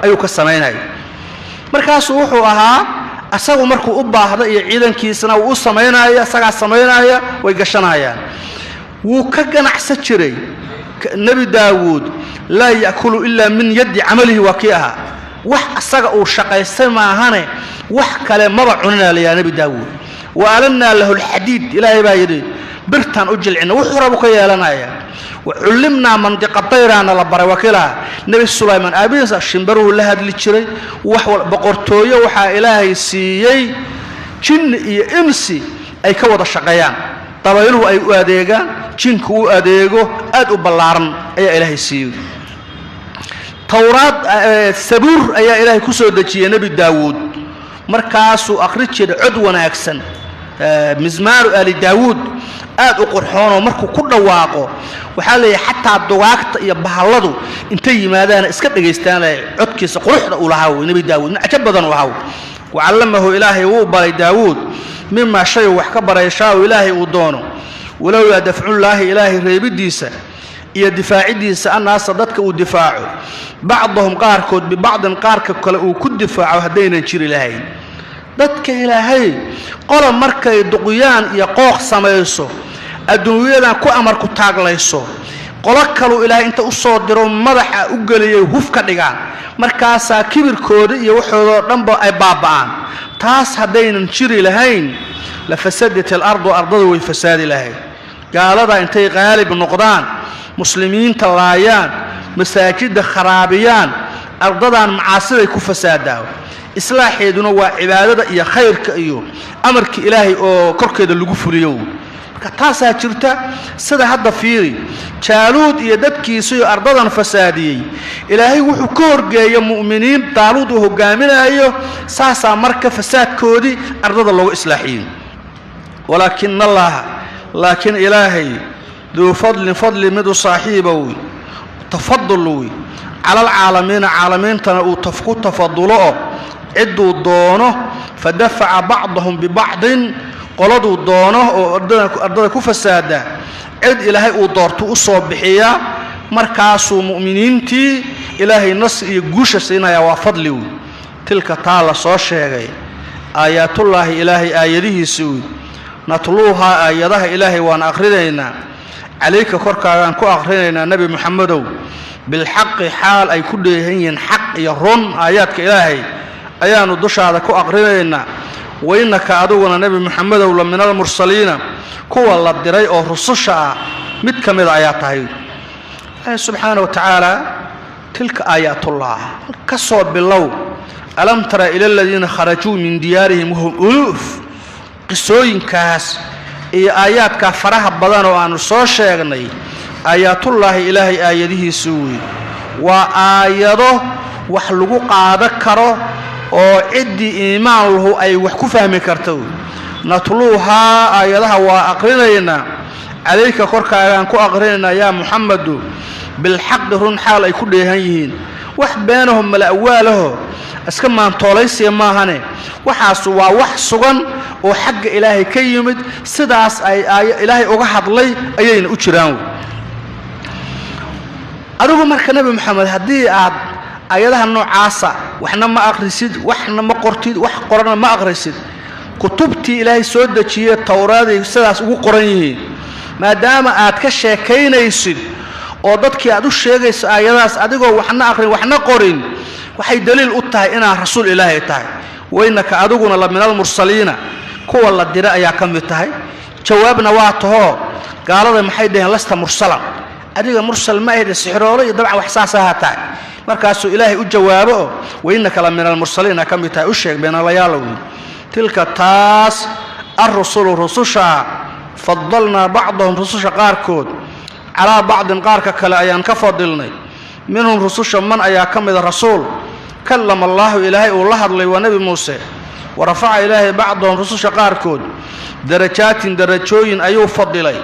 S1: أيو كسماينايا مركز وحوها أساق مركو أبا هذا يعيدن كيسنا والسماينايا ساق السماينايا ويقشنايا وكجن أحسن شيء نبي داود لا يأكل إلا من يد عمله وكيها وح أساق وشقي السماء هنا وح كلام مرعنا ليا نبي داود وأعلنا له الحديد إلى عباده برتان أجل عنا وحربك يا لنا وعلمنا منطقة طيران لبر وكلها نبي سليمان أبيس الشمبرو لها دلتشري وحول بقرطوية وحا إلهي سيي جن إمسي أي كوض الشقيان طبعاً أي أديقان جنكو أديقو أدو بلارن أي إلهي سيي توراة سبور أي إلهي كسو دجي نبي داود مركاسو أخرج عدونا أكسن مزمار آل داود aad u qurxoon oo markuu ku dhawaaqo waxa la xataa dhawaaqta iyo bahaladu intay yimaadaan iska dhageystaan codkiisa quruxda uu lahaa nabi daawud acab badan u hawo wacallamahu ilaahi uu baray daawud mimma shay wax ka baray shaa ilaahi uu doono walaw yadfa'u ilaahi reebidiisa iyo difaacidiisa annaas dadka uu difaaco bacdhum qaarkood bi bacdan qaarka kale uu ku difaaco hadaynan jiri lahayn dadka ilaahay qola markay duqyaan iyo qooq sameeyso adduunyadan ku amar ku taaglayso qolo kalu ilaahay inta u soo diro madaxa u galiyay huf ka dhigaan markaasa kibirkooda iyo waxooda dhanba ay baaba'aan taas hadaynan jiri lahayn la fasadat al-ardu ardadu way fasaadi lahayd gaalada intay qaalib noqdaan muslimiinta laayaan masaajida kharaabiyaan ardadan macaasiday ku fasaadaan islaaxeeduna waa cibaadada iyo khayrka iyo amarka ilaahay oo korkeeda lagu fuliyo taasaa jirta sida hadda fiiri jaaluud iyo dadkiisa iyo ardadan fasaadiyay ilaahay wuxuu ka horgeeyay mu'miniin daaluud uu hogaaminayo saasa marka fasaadkoodii ardada looga islaaxiyay walakin allah laakin ilaahay ذو فضل مدو صاحبه تفضلوا على العالمين عالمين تنو تفضلوا عدوا دونه فدفع بعضهم ببعض قلدوا دونه أردنا كفسادا عد إلهي ودورتو الصبحية مركاسو مؤمنين تي إلهي نص يقوش سينا يا فضلوا تلك تعالى صوشيغي آيات الله إلهي آياته سوي نطلوها آياتها إلهي وأن أخرجنا عليك كركا أن أخرجنا نبي محمد بالحق حال أي كل هين حق يرون آياتك إلهي أيان الدش هذا كو أخرجنا وإنك أدونا نبي محمد من المرسلين كو الله الدري أو رصشة متكمل آياتها سبحانه وتعالى تلك آيات الله كصوب بالله ألم ترى إلى الذين خرجوا من ديارهم وهم ألوف قصوين كاس آيات كفرها بدن وأن صوش يغني آيات الله إلهي آياته سوي وآياته وحلقوا قادكره وعدي إيمان له أي وحكو فهم كرتو نطلوها آياتها وأقرنينا عليك قرك أنكو أقرنينا يا محمد بالحق رون حال أي كل هين وح بينهم الأواله أسكما طوليس ما هني وحاسوا وحصغن وحق إلهي كيمد سداس أي إلهي أغحض لي أيين أجران أروه مركا نبي محمد هدي أيضا النوع عاصة وحنا ما أغرسد وحنا ما قرتد وح قرنا ما أغرسد كتبتي إلهي سودة شيء التوراة سداس وقرنيه ما دام أتكشى كين يسد ودتك أدوش شيء آيات أديكوا وحنا أقرن وحنا قرن وحي دليل أتاه إنا رسول إلهي تاه وإنك أدونا من المرسلين كوا الله الدراء يا كم تاه جوابنا واته قال هذا محيده لست مرسلا أديك مرسل ما هي السحروري يضبع وحساسها تاه مركز إلهي أجوابه وإنك من المرسلين كم تاه أشيك بين الليالو تلك تاس الرسول رسوشا فضلنا بعضهم رسوشا قاركود على بعض قارك كلا أيان كفضلني منهم رسوشا من أيا كم الرسول كلم الله إلهي والله الله ونبي موسى ورفع إلهي بعضهم رسوشا قاركود درجات درجوين أيو فضلي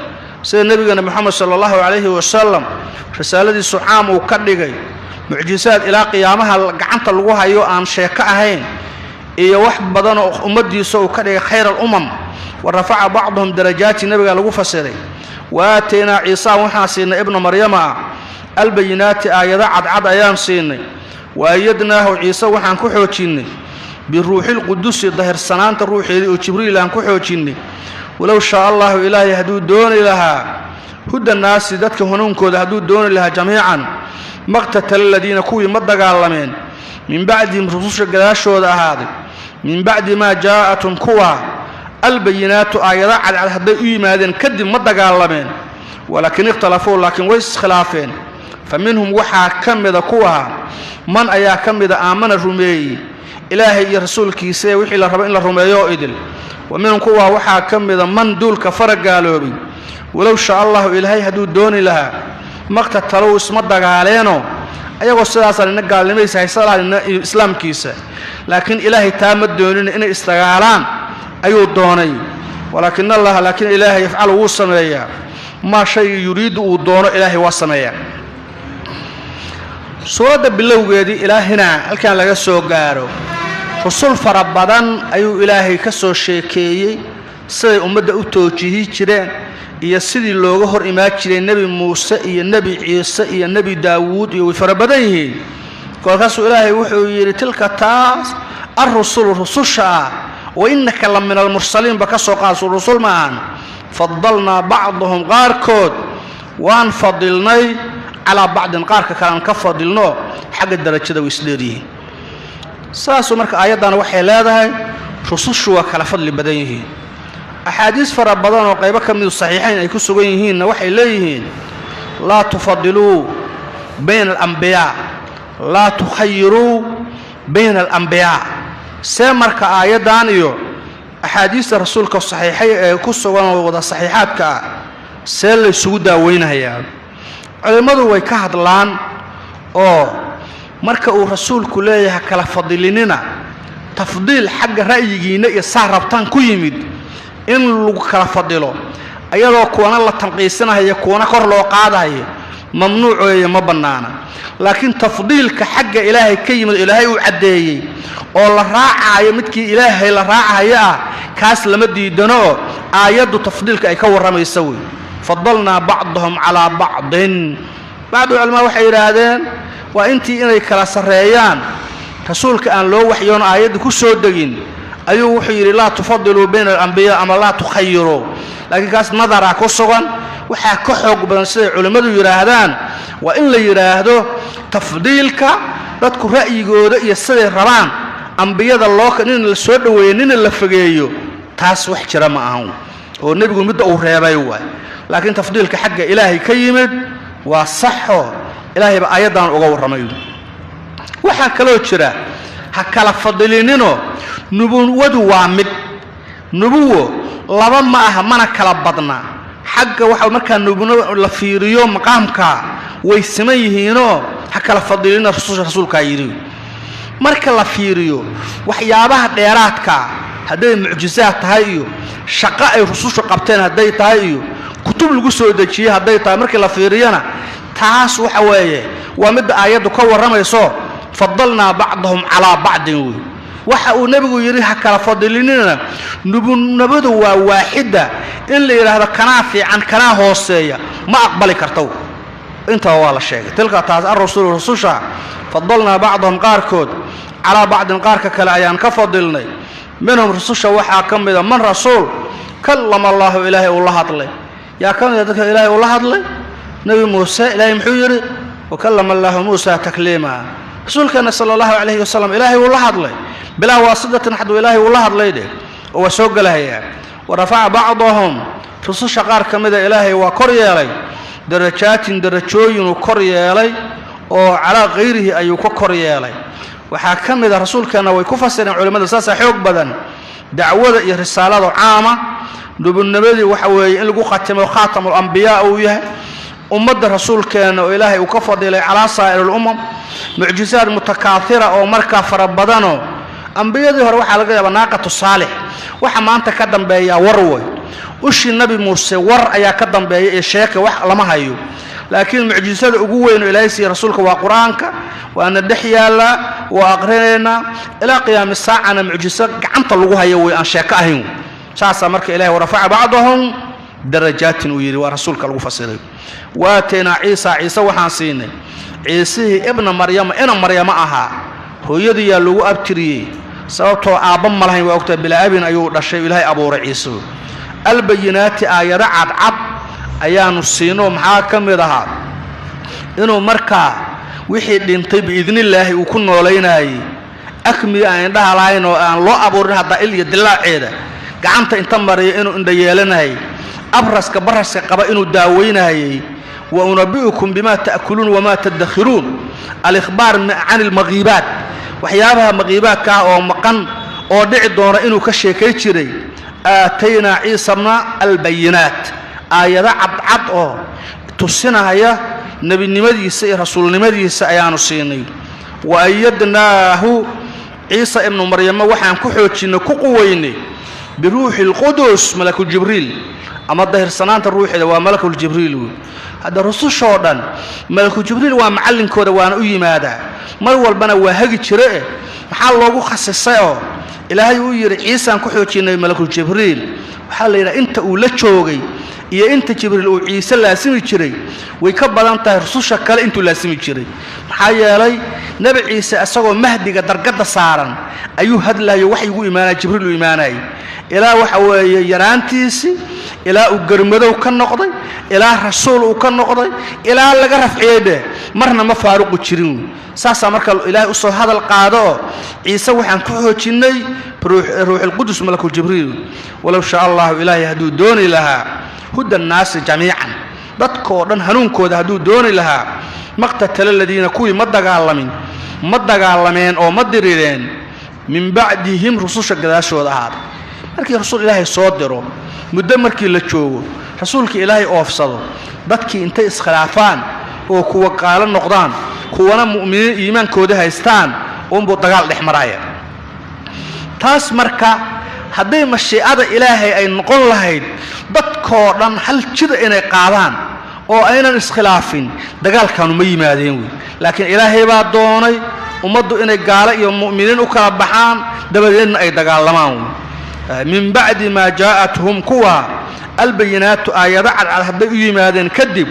S1: سيد نبينا محمد صلى الله عليه وسلم رسالة سعام وكدغي معجزات إلى قيامها قعنت لغوها أيو آن شيكاهين إيا وحب بدن أمدي سو كدغي خير الأمم ورفع بعضهم درجات نبينا لغو فسري واتينا عيسى وحاسين ابن مريم البينات آيات عد أيام سيني وأيدناه عيسى وحان كحوتشيني بالروح القدس ظهر سنانة الروح وجبريل عن كحوتشيني ولو شاء الله إلهي هدو دون لها هدى الناس ذاتك هنونكو هدو دون لها جميعا مقتتل الذين كوي مدق علمين من بعد رسوش قداشو هذا من بعد ما جاءتهم كوا البينات آيات على هذا إيمان كدم مدق علمين ولكن اختلفوا لكن ويس خلافين فمنهم وحا كمد كوها من أيا كمد آمن الرمي إلهي رسول كيسي وحي لربا إلا الرميو إدل ومنهم كوها وحا كمد من دول كفرق قالوا بي ولو شاء الله إلهي هدو دوني لها مقتتلو اسمدق علينو أيها السلاسة لنك قال لميس هيصالها لإسلام كيسي لكن إلهي تامد دونين إن استغالان أيو دوني ولكن الله لكن إلهي يفعل وصميا ما شيء يريد ودونه إلهي وصميا سورة باللوغيدي إلهنا هل كان لغا سو غارو رسول فربدان أيو إلهي كسو شيكيي سيدي أمد أتوجيهي جيرين iyo sidii looga hor imaan jiray nabi Muuse iyo nabi Ciise iyo nabi Daawud iyo farabadan yihiin kolkaas Ilaahay wuxuu yiri tilka taas ar-rusul rususha wa innaka lam min al-mursalin baka soo qaas rusul maan فضلنا بعضهم قاركود وان فضلني على بعض قارك كان كفضلنا حق الدرجة ويسديريه ساسو مرك آياتنا وحي لهذا رسوش وكلا فضل بدنيه أحاديث فربضان وقيبك من الصحيحين أي كسوغيهين وحي ليهين لا تفضلوا بين الأنبياء لا تخيروا بين الأنبياء سامرك آياتنا أحاديث رسولك الصحيحين كسوغان ووضع صحيحاتك سيل سودا وينها يعني علماء way ka hadlaan oo marka uu rasuulku leeyahay kala fadilina tafdiil xagga ra'yigiina iyo saarabtan ku yimid in lagu kala fadilo ayadoo kuwana la tanqiisanayo kuwana kor loo qaadayo mamnuuc weeye ma banaana laakiin tafdiilka xagga ilaahay ka yimid ilaahay uu cadeeyay oo la raacayo midkii ilaahay la raacayo kaas lama diidano aayadu tafdiilka ay ka waramayso way فضلنا بعضهم على بعض بعض العلماء وحي يراهدين وانتي اني كلا سريان رسولك ان لو وحيون آيات كسو دغين ايو وحي لا تفضلوا بين الانبياء اما لا تخيروا لكن كاس نظر كسوغان وحا كخوق بدن سي علماء يراهدان وان لا يراهدو تفضيلك dadku ra'yigooda iyo sida rabaan anbiyada loo in la soo dhaweeyo in la fogeeyo taas wax jira ma ahan oo nabigu mid uu reebay waay لكن تفضيلك حق إلهي كيمد وصحه إلهي بآيادان أغور رميو وحا كلو تشرا حكا لفضلينينو نبوة وامد نبوة لبا ما أهمنا كلابضنا حق وحا مركا نبوة لفيريو مقامك ويسميهينو حكا لفضلينو رسولك يريو مركا لفيريو وحيابها ديراتك هذه معجزات هايو شقاء رسوش قبتين هذه تايو كتب لغو سو دجيه haday tahay markii la fiiriyana taas waxa weeye waa mid aayadu ka waramayso fadalna ba'dhum ala ba'd waxa uu nabigu yiri ha kala fadilina nabadu waa waahida in la yiraahdo kana fiican kana hooseeya ma aqbali karto inta waa la sheegay tilka taas ar-rasuul rasusha fadalna ba'dhum qaarkood ala ba'd qaarka kala ayaan ka fadilnay minhum rasusha waxa kamida man rasuul kallama allah ilaahi allah hadlay يا كان يدك إلهي والله هذلي نبي موسى إلهي محيري وكلم الله موسى تكليما رسول كان صلى الله عليه وسلم إلهي والله هذلي بلا واسطة حد إلهي والله هذلي ده وسوق لها ورفع بعضهم رسول شقار كمدة إلهي وكري لي درجات درجوين وكري لي وعلى غيره أي كري لي وحكم إذا رسول كان ويكفسر علماء الأساس حق بدن دعوة رسالة عامة نبي النبي وحوي إن لقوا خاتم الأنبياء وياه أمد الرسول كان وإلهي وكفض إليه على سائر الأمم معجزات متكاثرة أو مركة فربضانه أنبياء ذي هروح على قيام ناقة الصالح وحما أنت كدم بيا وروي وش النبي موسى ور أيا كدم بيا الشيخ وح لما هيو لكن معجزات أقوى إنه إلهي سي رسولك وقرآنك وأن الدحيا لا وأقرينا إلى قيام الساعة أنا معجزات عنط اللغوها يوي أن شاكاهم ساسا مرك إلهي ورفع بعضهم درجات ويري ورسولك الغفصير واتينا عيسى وحاسين عيسى ابن مريم انا مريم اها هو يدي لو ابتري سببتو ابن ملهين وقت بلا ابن ايو دشي الهي ابو عيسى البينات ايات عد ayaanu siino maxaa kamida inuu marka wixii dhintay biidnilaahi uu ku nooleynay akmi aan dhahalayeen oo aan loo abuurin hada il iyo dilaaceeda gacanta inta mariyo inuu indha yeelanay abraska baraska qaba inuu daaweynay wa unabiukum bima ta'kulun wa ma tadkhirun al-ikhbar an al-maghibat waxyaabaha maghibaadka oo maqan oo dhici doona inuu ka sheekay jiray aatayna ciisana al-bayinat aayada cad oo tusinaya nabinimadiisa iyo rasuulnimadiisa ayaanu siinay wa ayyadnaahu ciisa ibn maryam waxaan ku xoojinay ku quweynay biruuhil qudus malakul jibriil ama dahirsanaanta ruuxida waa malakul jibriil hada rususho dhan malakul jibriil waa macallinkooda waana u yimaada mar walbana waa hagi jire maxaa loogu khasisay oo ilaahay uu yiri ciisaan ku xoojinay malakul jibriil waxa la yiraahdaa inta uu la joogay iyo inta jibriil uu ciise laasimi jiray way ka badan tahay rususha kale intuu laasimi jiray maxaa yeelay nabi ciise asagoo mahdiga dargada saaran ayuu hadlayo wax igu iimaanay jibriil u iimaanay ilaa waxa weeye yaraantiisi ilaa uu garmadow ka noqday ilaa rasuul uu ka noqday ilaa laga rafciyay marna ma faaruqu jirin saasa marka ilaahay u soo hadal qaado ciise waxaan ku xoojinay ruuxul qudus malakul jibriil walaw sha Allah ilaahay haduu dooni lahaa hudan naas jamiican dadkoo dhan hanuunkooda haduu dooni lahaa maqtatal alladina kuwi ma dagaalameen oo ma dirireen min ba'dihim rususha gadaashooda ahaad markii rasuul ilaahay soo diro muddo markii la joogo rasuulka ilaahay oofsado dadkii intay iskhilaafaan oo kuwa qaala noqdaan kuwana mu'miniin iimaankooda haystaan oo dagaal dhexmaraya taas marka haday mashiicada ilaahay ay noqon lahayd dadkoo dhan hal jid inay qaadaan oo aynan iskhilaafin dagaalkan ma yimaadeen laakiin ilaahay baa doonay ummaddu inay gaala iyo mu'miniin u kala baxaan dabadeedna ay dagaalamaan min ba'di ma jaa'atuhum kuwa albayinatu ayada cad haday u yimaadeen kadib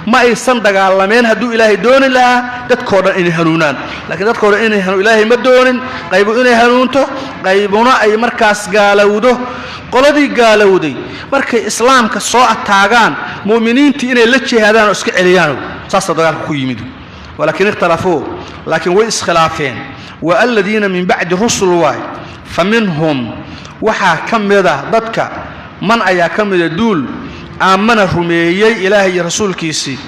S1: ma aysan dagaalameen haduu ilaahay dooni lahaa dadkoo dhan inay hanuunaan laakiin dadkoo dhan inay hanuun ilaahay ma doonin qayb inay hanuunto qaybuna ay markaas gaalawdo qoladii gaalawday markay islaamka soo ataagaan muuminiintii inay la jihaadaan oo iska celiyaan saas dagaalku ku yimid walakin ikhtalafu laakiin way iskhilaafeen wa alladina min ba'di rusul wa faminhum waxa kamida dadka man ayaa kamida duul aamana rumeeyay ilaahay iyo rasuulkiisii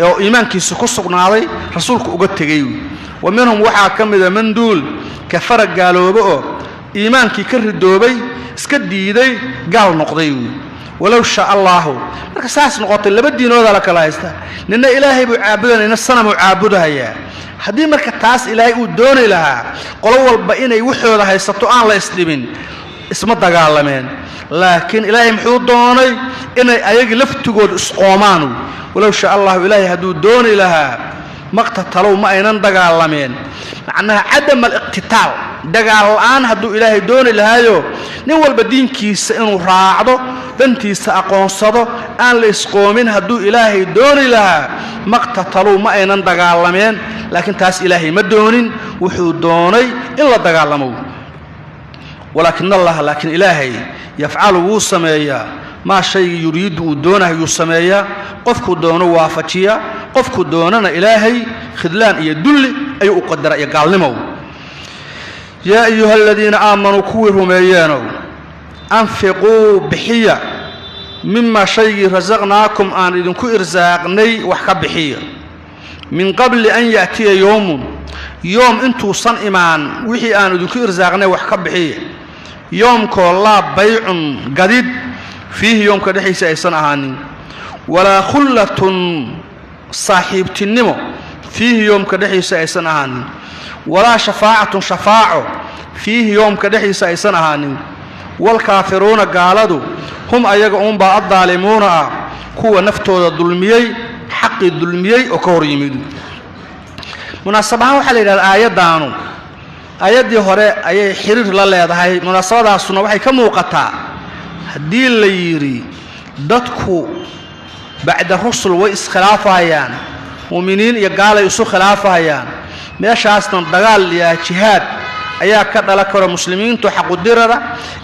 S1: oo iimaankiisa ku sugnaaday rasuulku uga tagay wa minhum waxa kamida man duul kafara gaaloobo oo iimaankii ka ridoobay iska diiday gaal noqday walaw sha Allah marka saas noqotay laba diinood la kala haysta nina ilaahay buu caabudanayna sanamu caabudahaya hadii marka taas ilaahay uu doonay lahaa qolo walba inay waxooda haysato aan la isdhibin isma dagaalameen laakiin ilaahay muxuu doonay inay ayaga laftigood isqoomaan walaw sha Allah ilaahay haduu doonay lahaa maqtatalow ma aynan dagaalameen macnaha adam al-iqtitaal dagaal aan haduu ilaahay doonay lahaayo nin walba diinkiisa inuu raacdo dantiisa aqoonsado aan la isqoomin haduu ilaahay doonay lahaa maqtatalow ma aynan dagaalameen laakiin taas ilaahay ma doonin wuxuu doonay in la dagaalamo ولكن الله لكن إلهي يفعل وسمايا ما شيء يريد ودونه يسمايا قفك دونه وافتيا قفك دوننا إلهي خذلان يدل أي أقدر يقالمه يا أيها الذين آمنوا كوهم أيانوا أنفقوا بحية مما شيء رزقناكم أن إذنكو إرزاقني وحكا بحية من قبل أن يأتي يوم انتو صن إيمان وحي أن إذنكو إرزاقني وحكا بحية يوم كلا بيع جديد فيه يوم كدحيس أيسن أهاني ولا خلة صاحبة النمو فيه يوم كدحيس أيسن أهاني ولا شفاعة فيه يوم كدحيس أيسن أهاني والكافرون قالوا هم أيقون بعض الظالمون كوا نفتو الظلميي حق الظلميي وكوريميد مناسبة وحليل الآية دانو ayadii hore ayay xiriir la leedahay munaasabadaasuna waxay ka muuqataa hadii la yiri dadku bacda rusul way iskhilaafayaan muuminiin iyo gaalay isu khilaafayaan meeshaasna dagaal iyo jihaad ayaa ka dhala karo muslimiintu xaq u dirada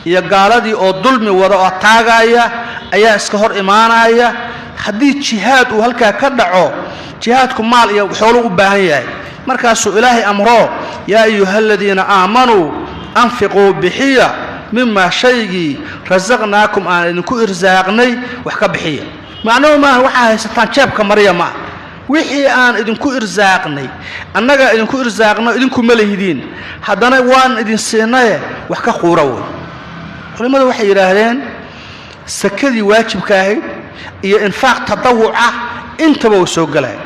S1: iyo gaaladii oo dulmi wada oo taagaya ayaa iska hor imaanaya hadii jihaad uu halka ka dhaco jihaadku maal iyo xoolo u baahan yahay markaasuu ilaahay amro يا أيها الذين آمنوا أنفقوا بحية مما شيء رزقناكم أنكم إرزاقني وحكا بحية معناه ما هو ستان شابك مريم وحي أن إذنكم إرزاقني أنك إذنكم إرزاقنا إذنكم ملهدين حدنا وان إذن سينايا وحكا خورو لماذا وحي راهلين سكدي واجب كاهي إيا إنفاق تطوعه انتبهوا سوق لها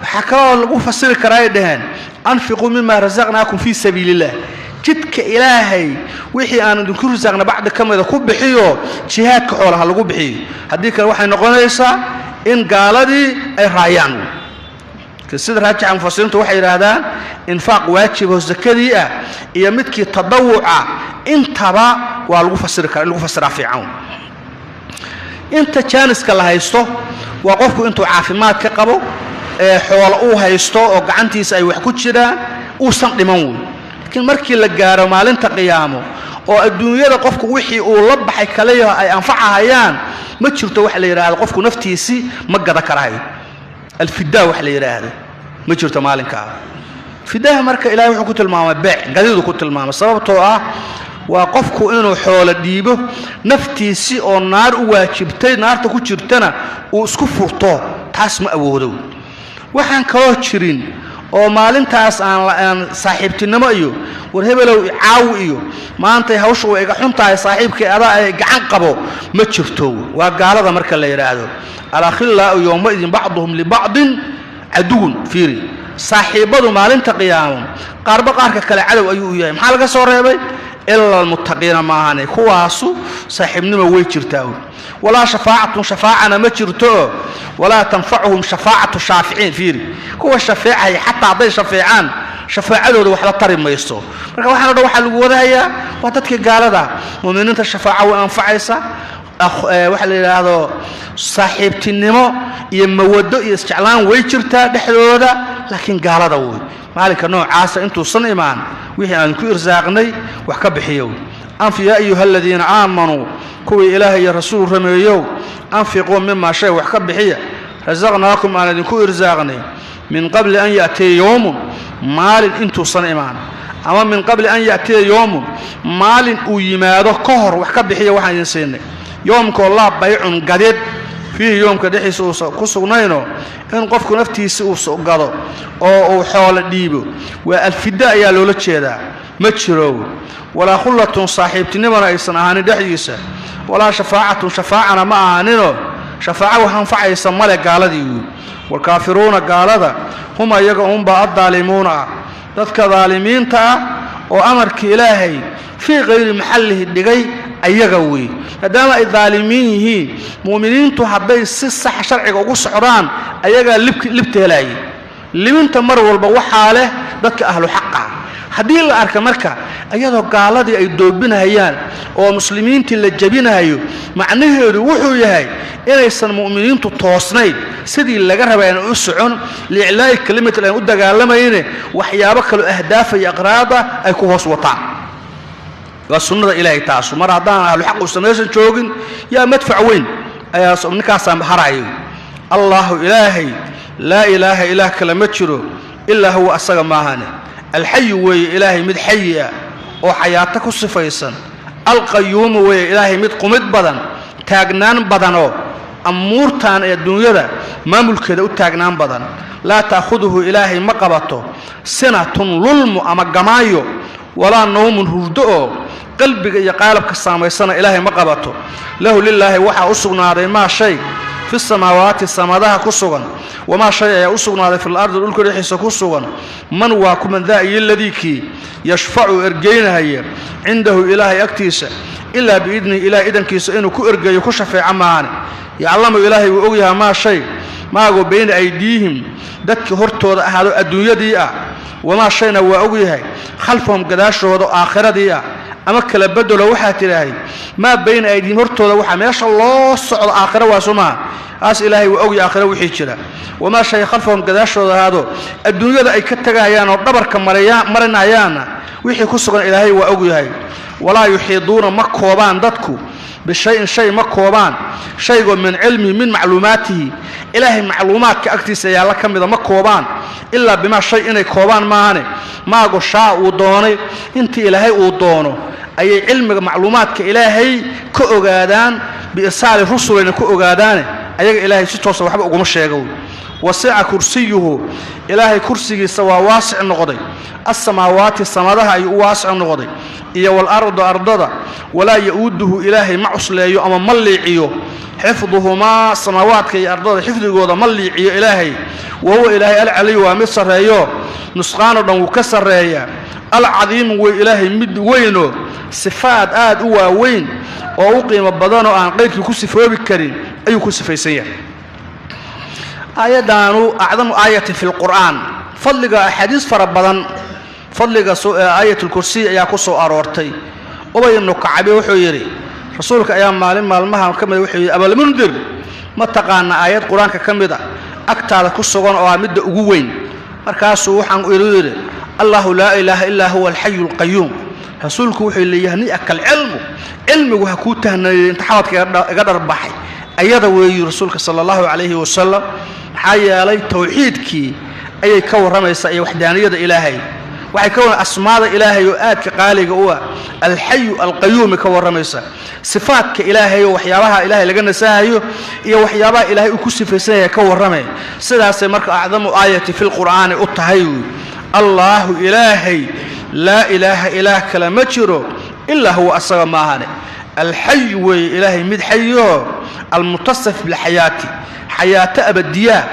S1: وحكا لغو فسر كراي دهان أنفقوا مما رزقناكم في سبيل الله جدك إلهي وحي أنا دكتور رزقنا بعد كم إذا كوب بحيو جهاد كحولها لغو بحيو هديك الوحي نقوليسا إن قال دي أي رايان كسيد راجع مفسرين توحي هذا إنفاق واجب والزكاة يمتك تضوع انتبا ولغو فسر لغو فسر في عون انت كانس كالله يستو وقفكو انتو عافمات كقبو xoolo uu haysto oo gacantiisa ay wax ku jiraan uu san dhiman laakiin markii la gaaro maalinta qiyaamo oo adduunyada qofku wixii uu la baxay kaliya ay anfacayaan ma jirto wax la yiraahdo qofku naftiisi ma gada karayo alfidaa wax la yiraahdo ma jirto maalinka fidaa marka ilaahay wuxuu ku tilmaamay beec gadidu ku tilmaamay sababtoo ah waa qofku inuu xoolo dhiibo naftiisi oo naar u waajibtay naarta ku jirtana uu isku furto taas ma awoodo waxaan kaloo jirin oo maalintaas aan saaxiibtinimo iyo war hebelow caaw iyo maanta hawshu way iga xuntahay saaxiibkii adaa ay gacan qabo ma jirto waa gaalada marka la yiraahdo alakhilla yawma idin ba'dhum li ba'din aduun fiiri saaxiibadu maalinta qiyaamo qaarba qaarka kale cadow ayuu yahay maxaa laga soo reebay illa almuttaqiina maahane kuwaasu saaxiibnimo way jirtaa ولا شفاعة ما جرتو ولا تنفعهم شفاعة الشافعين فيري هو الشفاعة حتى عضي شفاعان شفاعة له وحلا طريق ما يستو مركا waxaan oo waxa lagu wadaaya waa dadka gaalada muuminiinta shafaaca oo anfacaysa waxa la yiraahdo saaxiibtinimo iyo mawado iyo isjeclaan way jirtaa dhexdooda laakiin gaalada way maalinka noocaas intuu san iimaan wixii aan ku irsaaqnay wax ka bixiyo anfiya ayyuhal ladina aamanu kuwii ilaahay iyo rasuul rameeyo anfiqu mimma shay wax ka bixiya razaqnaakum aan idinku irsaaqnay min qabl an ya'ti yawm maalin intuu san iimaan ama min qabl an ya'ti yawm maalin uu yimaado ka hor wax ka bixiya waxaan idin siinay yawmka Allah bay'un gadid fihi yawmka dhixiisa ku sugnayno in qofku naftiisa uu soo gado oo uu xoolo dhiibo waa alfidaa ayaa loola jeedaa ma jiro ولا خلة صاحبتني ولا يصنعاني دحيسة ولا شفاعة ما أهانينه شفاعة وحنفع يسمى قال دي والكافرون قال ذا هم يقوم بعض ظالمون ذاتك ظالمين تا وأمرك إلهي في غير محله الدقي أيقوي هدام الظالمين هي مؤمنين تحبي السصح شرعي وقص عران أيقا لبته لاي لمن تمر والبوحة له ذاتك أهل حقه haddii la arka marka ayadoo gaaladii ay doobinayaan oo muslimiintii la jabinayo macnaheedu wuxuu yahay inaysan muuminiintu toosnayn sidii laga rabay in uu socon liiclaa'i kalimada ay u dagaalamayeen waxyaabo kale ahdaaf iyo aqraada ay ku hoos wataan waa sunnada ilaahay taas mar hadaan ahlu xaq u sameeysan joogin yaa madfac weyn ayaa ninkaas harayo Allahu ilaahi la ilaha illa kalama jiro illa huwa asaga maahane الحي وي إلهي مد حيّة وحياتك الصفيسا القيوم وي إلهي مد قمد بدن تاغنان بدنو أمورتان الدنيا دا ما ملك دا تاغنان بدن لا تأخذه إلهي مقبطه سنة للم أما قمايو ولا نوم هردؤه قلبك يقالب كالسامي سنة إلهي مقبطه له لله وحا أسغنا ما شيء في السماوات السمادها كسوغن وما شيء أسغنا في الأرض الأولى ريحيس كسوغن من واكم من ذا الذي كي يشفع إرجينها عنده إلهي أكتيس إلا بإذن إله إذن كيس إنه كإرجي يكشف عمانه يعلم إلهي وأوجها ما شيء ما هو بين أيديهم دك هرتو هذا الدنيا دي وما شيء وأوجها خلفهم قداش وضع آخرة دي أما كلا بدو لو حات إلهي ما بين أيديهم هرتو لو ما شاء الله صعد آخرة واسمع أس إلهي وأوجي آخرة وحيشنا وما شيء خلفهم قداش وضع هذا الدنيا دا يكتجها يانا ودبر مرنا يانا وحي كسرنا إلهي وأوجها ولا يحيطون مكوبان دتكو بالشيء شيء مكوبان شيء من علمه من معلوماته إلهي معلومات كأكتس يا الله كم إذا مكوبان إلا بما شيء إنه كوبان ماني ما أقول شاء ودوني أنت إلهي ودونه أي علم معلومات كإلهي كأجادان بإرسال رسل كأجادان أي إلهي ستوصل وحب أقوم الشيء وسع كرسيه إلهي كرسي سوا واسع النقضي السماوات السماء هي واسع النقضي إيا والأرض أرضها ولا يؤده إلهي معصلي أما مليعيو حفظهما السماوات كي أرضها حفظه مليعيو إلهي وهو إلهي العلي ومصر يو نسخان وكسر يا العظيم وإلهي مد وينه صفات آد هو وين وأقيم بدانه عن قيد كسفه بالكريم أي كسفه سيء آيادانو أعظم آية في القرآن فضلق حديث فربضان فضلق آية الكرسي يا كسو أرورتي وبين كعبي وحيري رسولك أيام مالمها كمل وحيري أبا المنذر ما تقانا آيات قرآن كمدة أكتر كسو أو مد أقوين مركاسو وحن إريد الله لا إله إلا هو الحي القيوم rasuulku wuxuu leeyahay akal cilmigu ha ku tahnay inta xawadka iga dharbaxay ayada weeyo rasuulka sallallahu alayhi wasallam xayaalay tawxiidkii ayay ka waramaysaa iyo waxdaaniyada ilaahay waxay ka waran asmaada ilaahay oo aadka qaaliga u ah al-hayy al-qayyum ka waramaysaa sifaadka ilaahay oo waxyaabaha ilaahay laga nasaayo iyo waxyaabaha ilaahay uu ku sifaysan yahay ka waramay sidaas marka acdamu aayati fil qur'aan u tahay allahu ilaahay la ilaha illa kala ma jiro illa huwa asaga maahane al-hayy wa ilaahay mid hayyo al-mutassif bil hayati hayata abadiya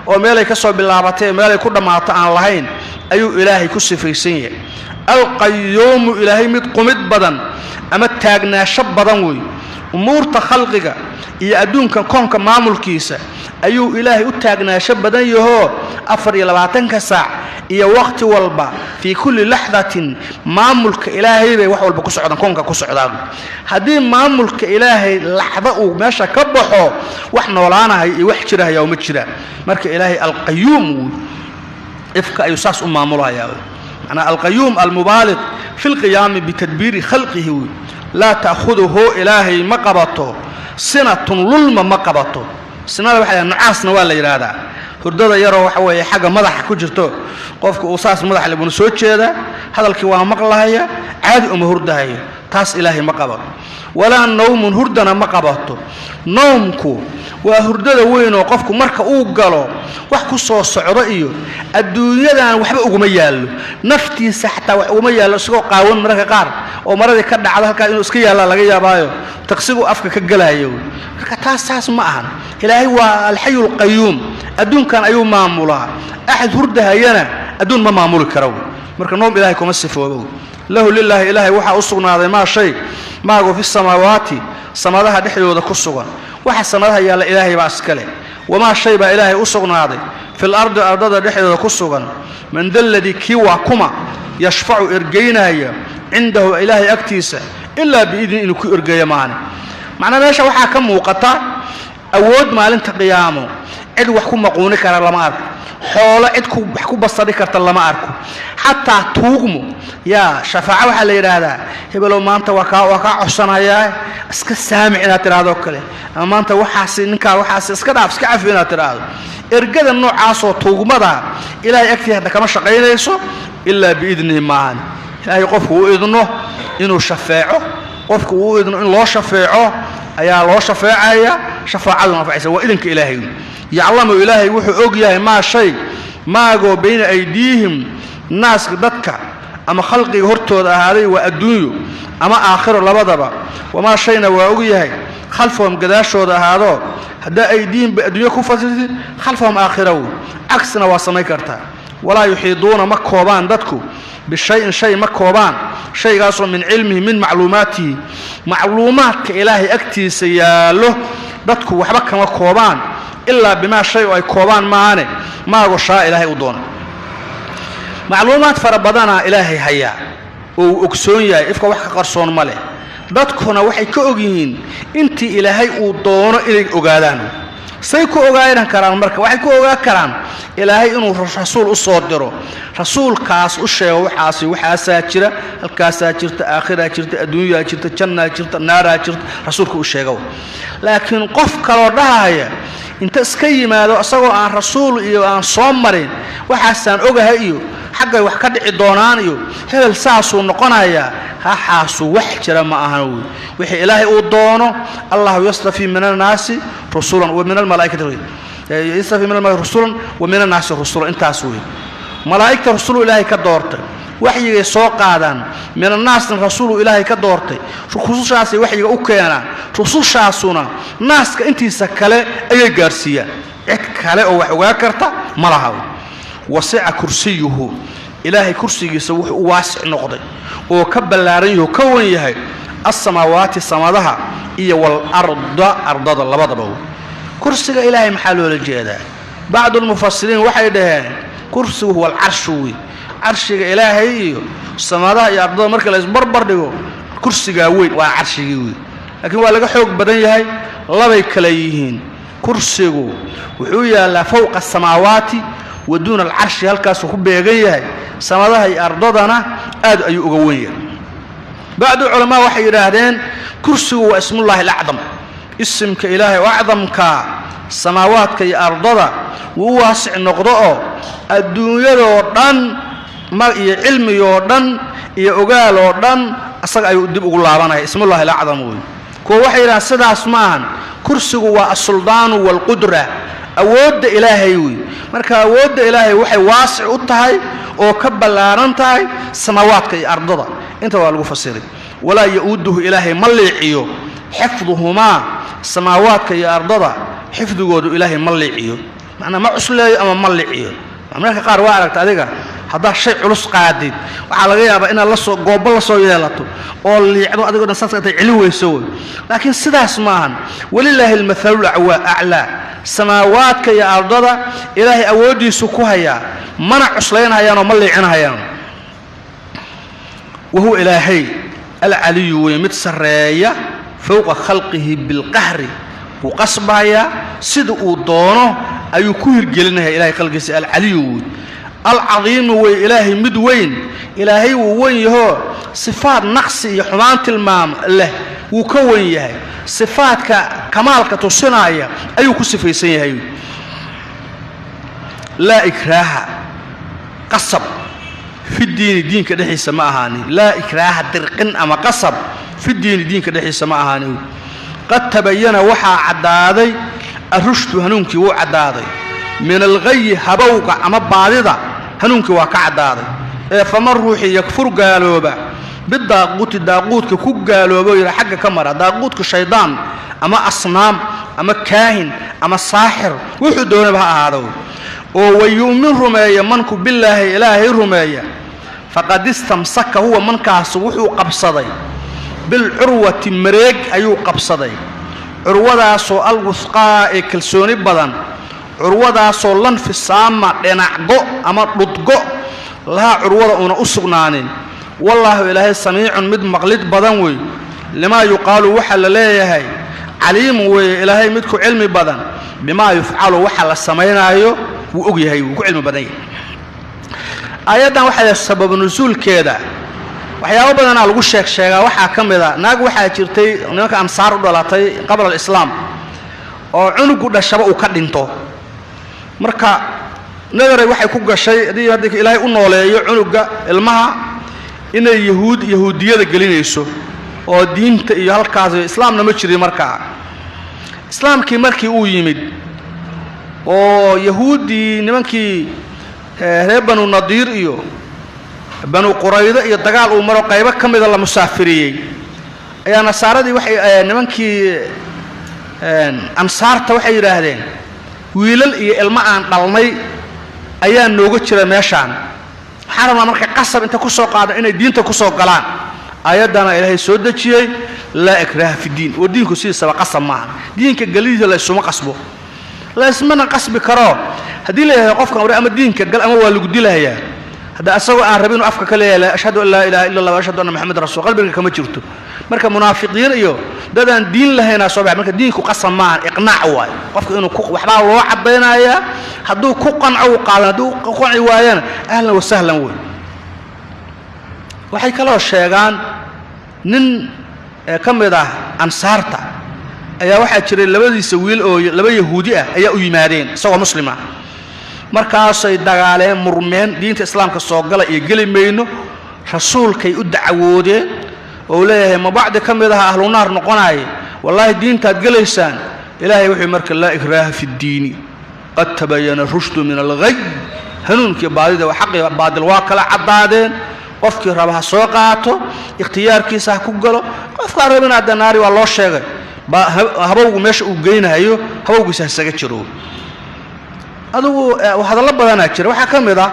S1: oo meelay ka soo bilaabatay meelay ku dhamaato aan lahayn ayuu ilaahay ku sifaysan yahay al-qayyum ilaahay mid qumid badan ama taagnaasho badan way umuurta khalqiga iyo adduunka koonka maamulkiisa ayuu ilaahay u taagnaasho badan yahay 24 saac iyo waqti walba fi kulli lahdatin maamulka ilaahay bay wax walba ku socdaan koonka ku socdaan hadii maamulka ilaahay lahda uu meesha ka baxo wax noolaanahay iyo wax jiraaya uma jira marka ilaahay al-qayyum ifka ayu saas maamulaya ana al-qayyum al-mubaligh fi al-qiyam bi tadbir khalqihi la ta'khudhuhu ilaahay maqabato sinatun lulma maqabato sinada waxa nucaasna waa la yiraahdaa hurdada yaro waxa weeye xaga madaxa ku jirto qofku uu saas madaxa lagu soo jeeda hadalkii waa maqlaaya caadi uma hurdahay taas ilaahay ma qabato wala nawmun hurdana ma qabato nawmku waa hurdada weyn oo qofku marka uu galo wax ku soo socdo iyo adduunyadan waxba uguma yaalo naftiisa xataa wax uguma yaalo isagoo qaawan marka qaar oo maradii ka dhacdo halka inuu iska yaala laga yaabaayo taqsigu afka ka galaayo marka taas ma ahan ilaahay waa al-hayyul qayyum adduunkan ayuu maamulaa ahad hurdahayana adduun ma maamuli karo marka noom ilaahay kuma sifoobo lahu lillahi ilaahay waxa u sugnaaday ma shay maago fi samaawaati samadaha dhexdooda ku sugan waxa samadaha yaala ilaahay baa iskale wama shay baa ilaahay u sugnaaday fil ardi ardada dhexdooda ku sugan man dalladhi kiwa kuma yashfa'u irgaynaya indahu ilaahay agtiisa illa biidin inuu ku irgayo macna meesha waxa ka muuqata awood maalinta qiyaamo cid wax ku maquuni kara lama arko xoolo cid wax ku basari karta lama arko hatta tuugmo ya shafaa'a waxa la yiraahdaa hebelo maanta waa ka codsanaya iska saamicina tiraado kale ama maanta waxaas ninka waxaas iska dhaaf iska cafina tiraado ergada noocaas oo tuugmada ilaahay agtiisa kama shaqeynayso illa biidnihi maan ilaahay qofku uu idno inuu shafaaco qofku uu idno in loo shafaaco ayaa loo shafaacaya shafaacadu nafciisa waa idinka ilaahay yaclamu ilaahay wuxuu og yahay ma shay maago bayna aydihim naas dadka ama khalqiga hortooda ahaaday waa adduunyo ama aakhiro labadaba wama shayna waa og yahay khalfahum gadaashooda ahaado hadaa aydiin ba adduunyo ku fasirtay khalfahum aakhiro aksna waa samay kartaa wala yuhiiduna ma koobaan dadku bishay shay ma koobaan shaygaasoo min cilmihi min macluumaatihi macluumaadka ilaahay agtiisa yaalo dadku waxba kama koobaan illa bima shay ay koobaan maane maago shaa ilaahay u doona macluumaad farabadana ilaahay haya oo ogsoon yahay ifka wax ka qarsoon ma leh dadkuna waxay ka og yihiin intii ilaahay uu doono inay ogaadaan say ku ogaayaan karaan marka waxay ku ogaa karaan ilaahay inuu rasuul u soo diro rasuulkaas u sheego waxaasa jira halkaasa jirta aakhira jirta adduunyo jirta janna jirta naara jirta rasuulku u sheego laakiin qof kale oo dhahaya inta iska yimaado asagoo aan rasuul iyo aan soo marin waxaasaan ogahay iyo xagga wax ka dhici doonaan iyo hebel saasuu noqonaya xaasu wax jira ma ahan wixii ilaahay uu doono allah yastafi min an-naasi rusulan wa min al-malaa'ikati yastafi min al-malaa'ikati rusulan wa min an-naasi rusulan intaas weey malaa'ikta rasuul ilaahay ka doortay waxyiga soo qaadaan min an-naas rasuul ilaahay ka doortay rusushaasi waxyiga u keenaan rusushaasuna naaska intiisa kale ayay gaarsiiyaan cid kale oo wax ogaa karta ma laha wasi'a kursiyuhu ilaahay kursigiisa wuxuu waasic noqday oo ka ballaaran yahay ka wan yahay as-samaawaati samadaha iyo wal ardada labadaba kursiga ilaahay maxaa loo jeedaa بعض المفسرين waxay dhaheen kursigu wal arshu arshiga ilaahay iyo samadaha iyo ardada marka la isbarbar dhigo kursiga weyn waa arshigi weyn laakiin waa laga xoog badan yahay labay kala yihiin kursigu wuxuu yaalaa fawqa samaawaati ودون العرش halkaas ku beegan yahay samadaha iyo ardadana aad ayuu uga weyn yahay بعد علماء وحي يراهدين كرسي واسم الله الأعظم اسم كإله وأعظم كسماوات كي أرضه وواسع نقضاء الدنيا يوردن ما علم يوردن يقال يوردن أصدق أيودب الله اسم الله الأعظم كو وحي يراهد سدا اسمان كرسي والسلطان والقدرة أود إلهي marka awoodda ilaahay waxay waasic u tahay oo ka balaaran tahay samaawaadka iyo ardada inta waa lagu fasiray wala yaudduhu ilaahay maliiciyo xifdhuhuma samaawaadka iyo ardada xifdigoodu ilaahay maliiciyo macna ma cusleeyo ama maliiciyo marka qaar waa aragta adiga hadaa shay culus qaadid waxa laga yaabaa in la soo goobo la soo yeelato oo liicdo adigoo dhan saas ay cili weyso laakiin sidaas maahan walillahi almathalu a'la samaawaadka iyo ardada ilaahay awoodiisu ku haya mana cuslaynayaan oo ma liicinayaan wuxuu ilaahay al-ali wa mid sareeya fawqa khalqihi bil qahri wa qasbaya sida uu doono ayuu ku hirgelinayaa ilaahay khalqiisa al-ali العظيم وإلهي مدوين إلهي ووين صفات نقص يحمان المام له وكون يهي صفات كمال كتصنايا أيو كصفي سيهي لا إكراه قصب في الدين دين كدحي سماهاني لا إكراه درقن أما قصب في الدين دين كدحي سماهاني قد تبين وحا عدادي الرشد هنونك وعدادي من الغي هبوك أما بعضها هنونك وكعدادي فمن روحي يكفر قالوبا بالداقوت الداقوت كوك قالوبا يرى حق كمرة داقوت كشيطان أما أصنام أما كاهن أما الساحر وحدون بها هذا ويؤمن رمية منك بالله إلهي رمية فقد استمسك هو من كاسوحو قبصدي بالعروة مريق أيو قبصدي عروة سو الوثقاء كلسوني بدن عروة سو لن في السامة لنعقو أما رضقو لها عروة أنا أسقنانين والله إلهي سميع مد مغلد بدنوي لما يقال وحل ليهي عليم وإلهي مدكو علمي بدن بما يفعل وحل السمين أيو وأجيهي وكو علم بدني آياتنا وحل السبب نزول كذا waxyaabo badan oo lagu sheegaa waxa kamida naag waxa jirtay nimanka ansaar u dhalatay qabla islaam oo cunugu dhashaba uu ka dhinto marka nagaray waxay ku gashay hadii ilaahay u nooleeyo cunuga ilmaha inay yahuudiyada gelinayso oo diinta iyo halkaas islaamna ma jirin marka islaamkii markii uu yimid oo yahuudi nimankii reer banu nadiir iyo banu qurayda iyo dagaal uu maro qaybo kamida la musaafiriyay ayaa nasaaradii waxay nimankii ansaarta waxay yiraahdeen wiilal iyo ilma aan dhalnay ayaa nooga jira meeshaan xarama marka qasab inta ku soo qaado inay diinta ku soo galaan ayadana ilaahay soo dajiyay la ikraha fi diin oo diinku sidii qasab ma diinka galiisa la isuma qasbo la ismana qasbi karo hadii la yahay qofka ama diinka gal ama waa lagu dilayaa هذا أسوأ عن ربنا أفكك ليه أشهد أن لا إله إلا الله وأشهد أن محمد رسول قلبك كما جرته مركب منافقين إيوه ده دين له هنا صباح مركب دينك قسم معه إقناع واي قفك إنه كوك وحبا واحد بينا يا هدو كوكا أو قال هدو كوكا عوايانا أهلا وسهلا وي وحي كلا الشيغان نن كم يدا أنصارتا أيا واحد شري لبدي يسويل أو لبدي يهودية أيا أيمارين سوا مسلمة markaasay dagaaleen murmeen diinta islaamka soo gala iyo gali meeyno rasuulkay u dacwoodeen oo leeyahay ma bacdi kamida ahlu naar noqonay wallahi diinta galeysaan ilaahay wuxuu markaa la ikraaha fi diini qad tabayyana rushdu min al-ghay hanuunki baadida wa xaqi baadil waa kala cadaadeen qofkii rabaha soo qaato ikhtiyaarkiisa ku galo qofka rabina danaari waa loo sheegay habowgu meesha uu geynayo habowgiisa isaga jiro adugu waxa la badanaa jira waxa kamida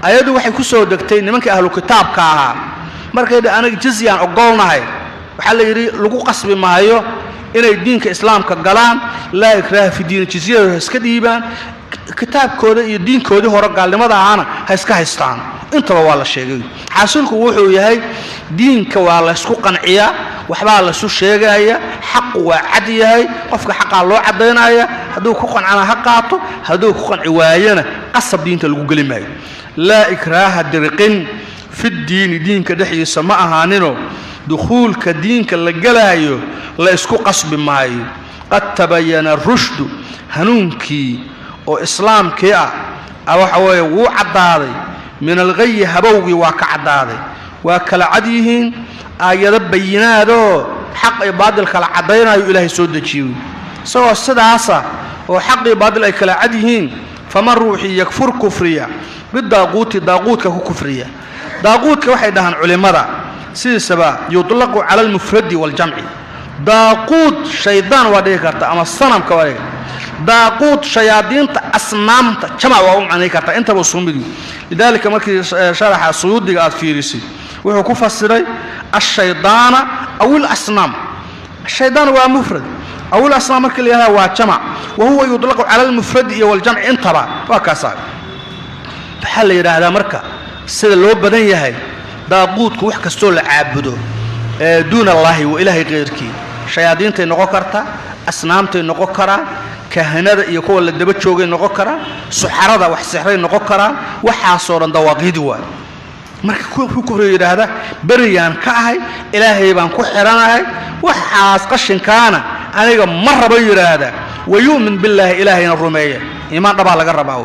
S1: ayadu waxay ku soo degtay nimanka ahlu kitaabka ahaa markay anaga jizyaan ogolnahay waxa la yiri lagu qasbi maayo inay diinka islaamka galaan la ikraha fi diin jizyada iska dhiibaan kitaabkooda iyo diinkooda hore gaalnimada ahana ha iska haystaan intaba waa la sheegay xaasilku wuxuu yahay diinka waa la isku qanciyaa waxba la soo sheegaya xaq waa cad yahay qofka xaqa loo cadeynaya haduu ku qancana ha qaato haduu ku qanci waayana qasab diinta lagu gali maayo la ikraha dirqin fi diin diinka dhaxiisa ma ahaanino دخول كدين كاللقلايو لا اسكو قصب مايو قد تبين الرشد هنونكي وإسلام كيا أو حوي وعدادي من الغي هبوغي وكعدادي وكالعديهن آيات بينادو حق بعض الكالعدين إلهي سود جيو سوى السداسة وحق بعض الكالعديهن فمن روحي يكفر كفرية بالداغوت داغوت كفرية داغوت كوحي دهن علماء سيد سبا يطلق على المفرد والجمع داغوت شيطان وديكرتا أما الصنم كواريك داغوت شياطين أصنام جمع وهم عنيكرتا انت بصومي لذلك مركي شرح السيودي قاد فيريسي وهو كفسري الشيطان أو الأصنام الشيطان هو مفرد أو الأصنام مركي اللي هو جمع وهو يطلق على المفرد والجمع انتبه وكاسا بحال يرى هذا مركا سيد اللي هو بدن يهي داغوت كوح كستول عابدو دون الله وإلهي غيرك شياطين تنقو كرتا أصنام تنقو كرا كهنة يكون الدبت شوقي نقو كرا سحرة وحسحرين نقو كرا وحاصورا دواقيد وان marka ku kufriyada bariyan ka ahay ilaahay baan ku xiranahay waxaas qashinkaana aniga marraba yiraahda wayuumin billahi ilaahayna rumeeya iimaan dhaba laga rabaa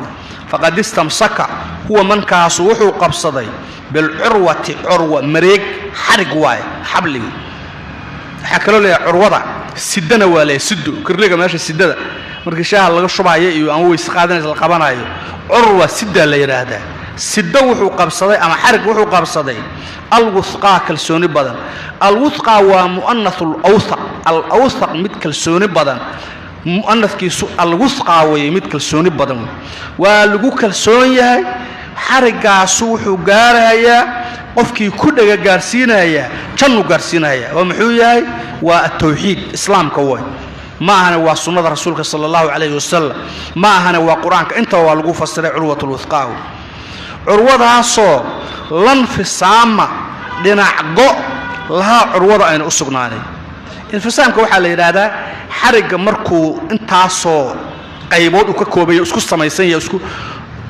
S1: faqad istamsaka huwa man kaas wuxuu qabsaday bil urwati urwa mareeg xarig waay xabli xakalo leeyahay urwada sidana waa leeyahay sido kirliga meesha sidada markii shaaha laga shubayo iyo aan weys qaadanaysa la qabanayo urwa sida la yiraahdaa سيده وحو قبصدي اما حرق وحو قبصدي الوثقى كلسوني بدن الوثقى ومؤنث الاوثق الاوثق مد كلسوني بدن مؤنث كيسو الوثقى وي مد كلسوني بدن ولغو كلسون يahay حرقاس وحو غارهيا قفكي كدغا غارسينايا جنو غارسينايا ومحو يahay والتوحيد اسلام كوي ما هنا وسنة رسولك صلى الله عليه وسلم ما هنا وقرآنك انت ولغو فسر عروة الوثقى عروضاasoo lanfisaama dhinacgo laha curwada ayna u sugnaanay infisaamka waxa la yiraahdaa xariga markuu intaasoo qaybood u ka koobay isku samaysan yahay isku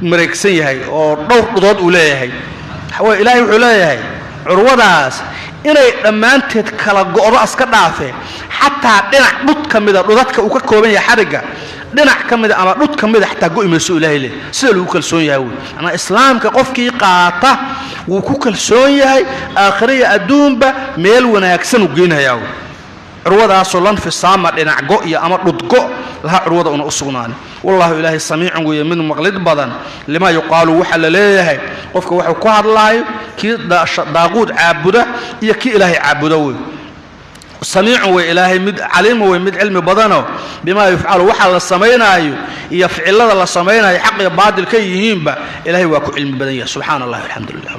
S1: mareegsan yahay oo dhowr dhudood u leeyahay waxa ilaahay wuxuu leeyahay curwadaas inay dhamaanteed kala go'do aska dhaafay xataa dhinac dhud kamida dhudadka uu ka kooban yahay xariga dhinac kamida ama dhud kamida xataa go'imeyso ilaahay leh sida lagu kalsoon yahay ana islaamka qofkii qaata wuu ku kalsoon yahay aakhiriya adduunba meel wanaagsan u geenayaa curwadaasoo lanfisaama dhinac go iyo ama dhudgo laha curwada una u sugnaanay wallahu ilaahay samiicun weeye mid maqlid badan lima yuqaalu waxa la leeyahay qofka wuxuu ku hadlaayo kii daaquud caabuda iyo kii ilaahay caabuda weey سميع وإلهي مد عليم ومد علم بدنه بما يفعل وحل السمينايو يفعل الله السمينايو حق بعض الكيهين با إلهي واكو علم بدنيا سبحان الله والحمد لله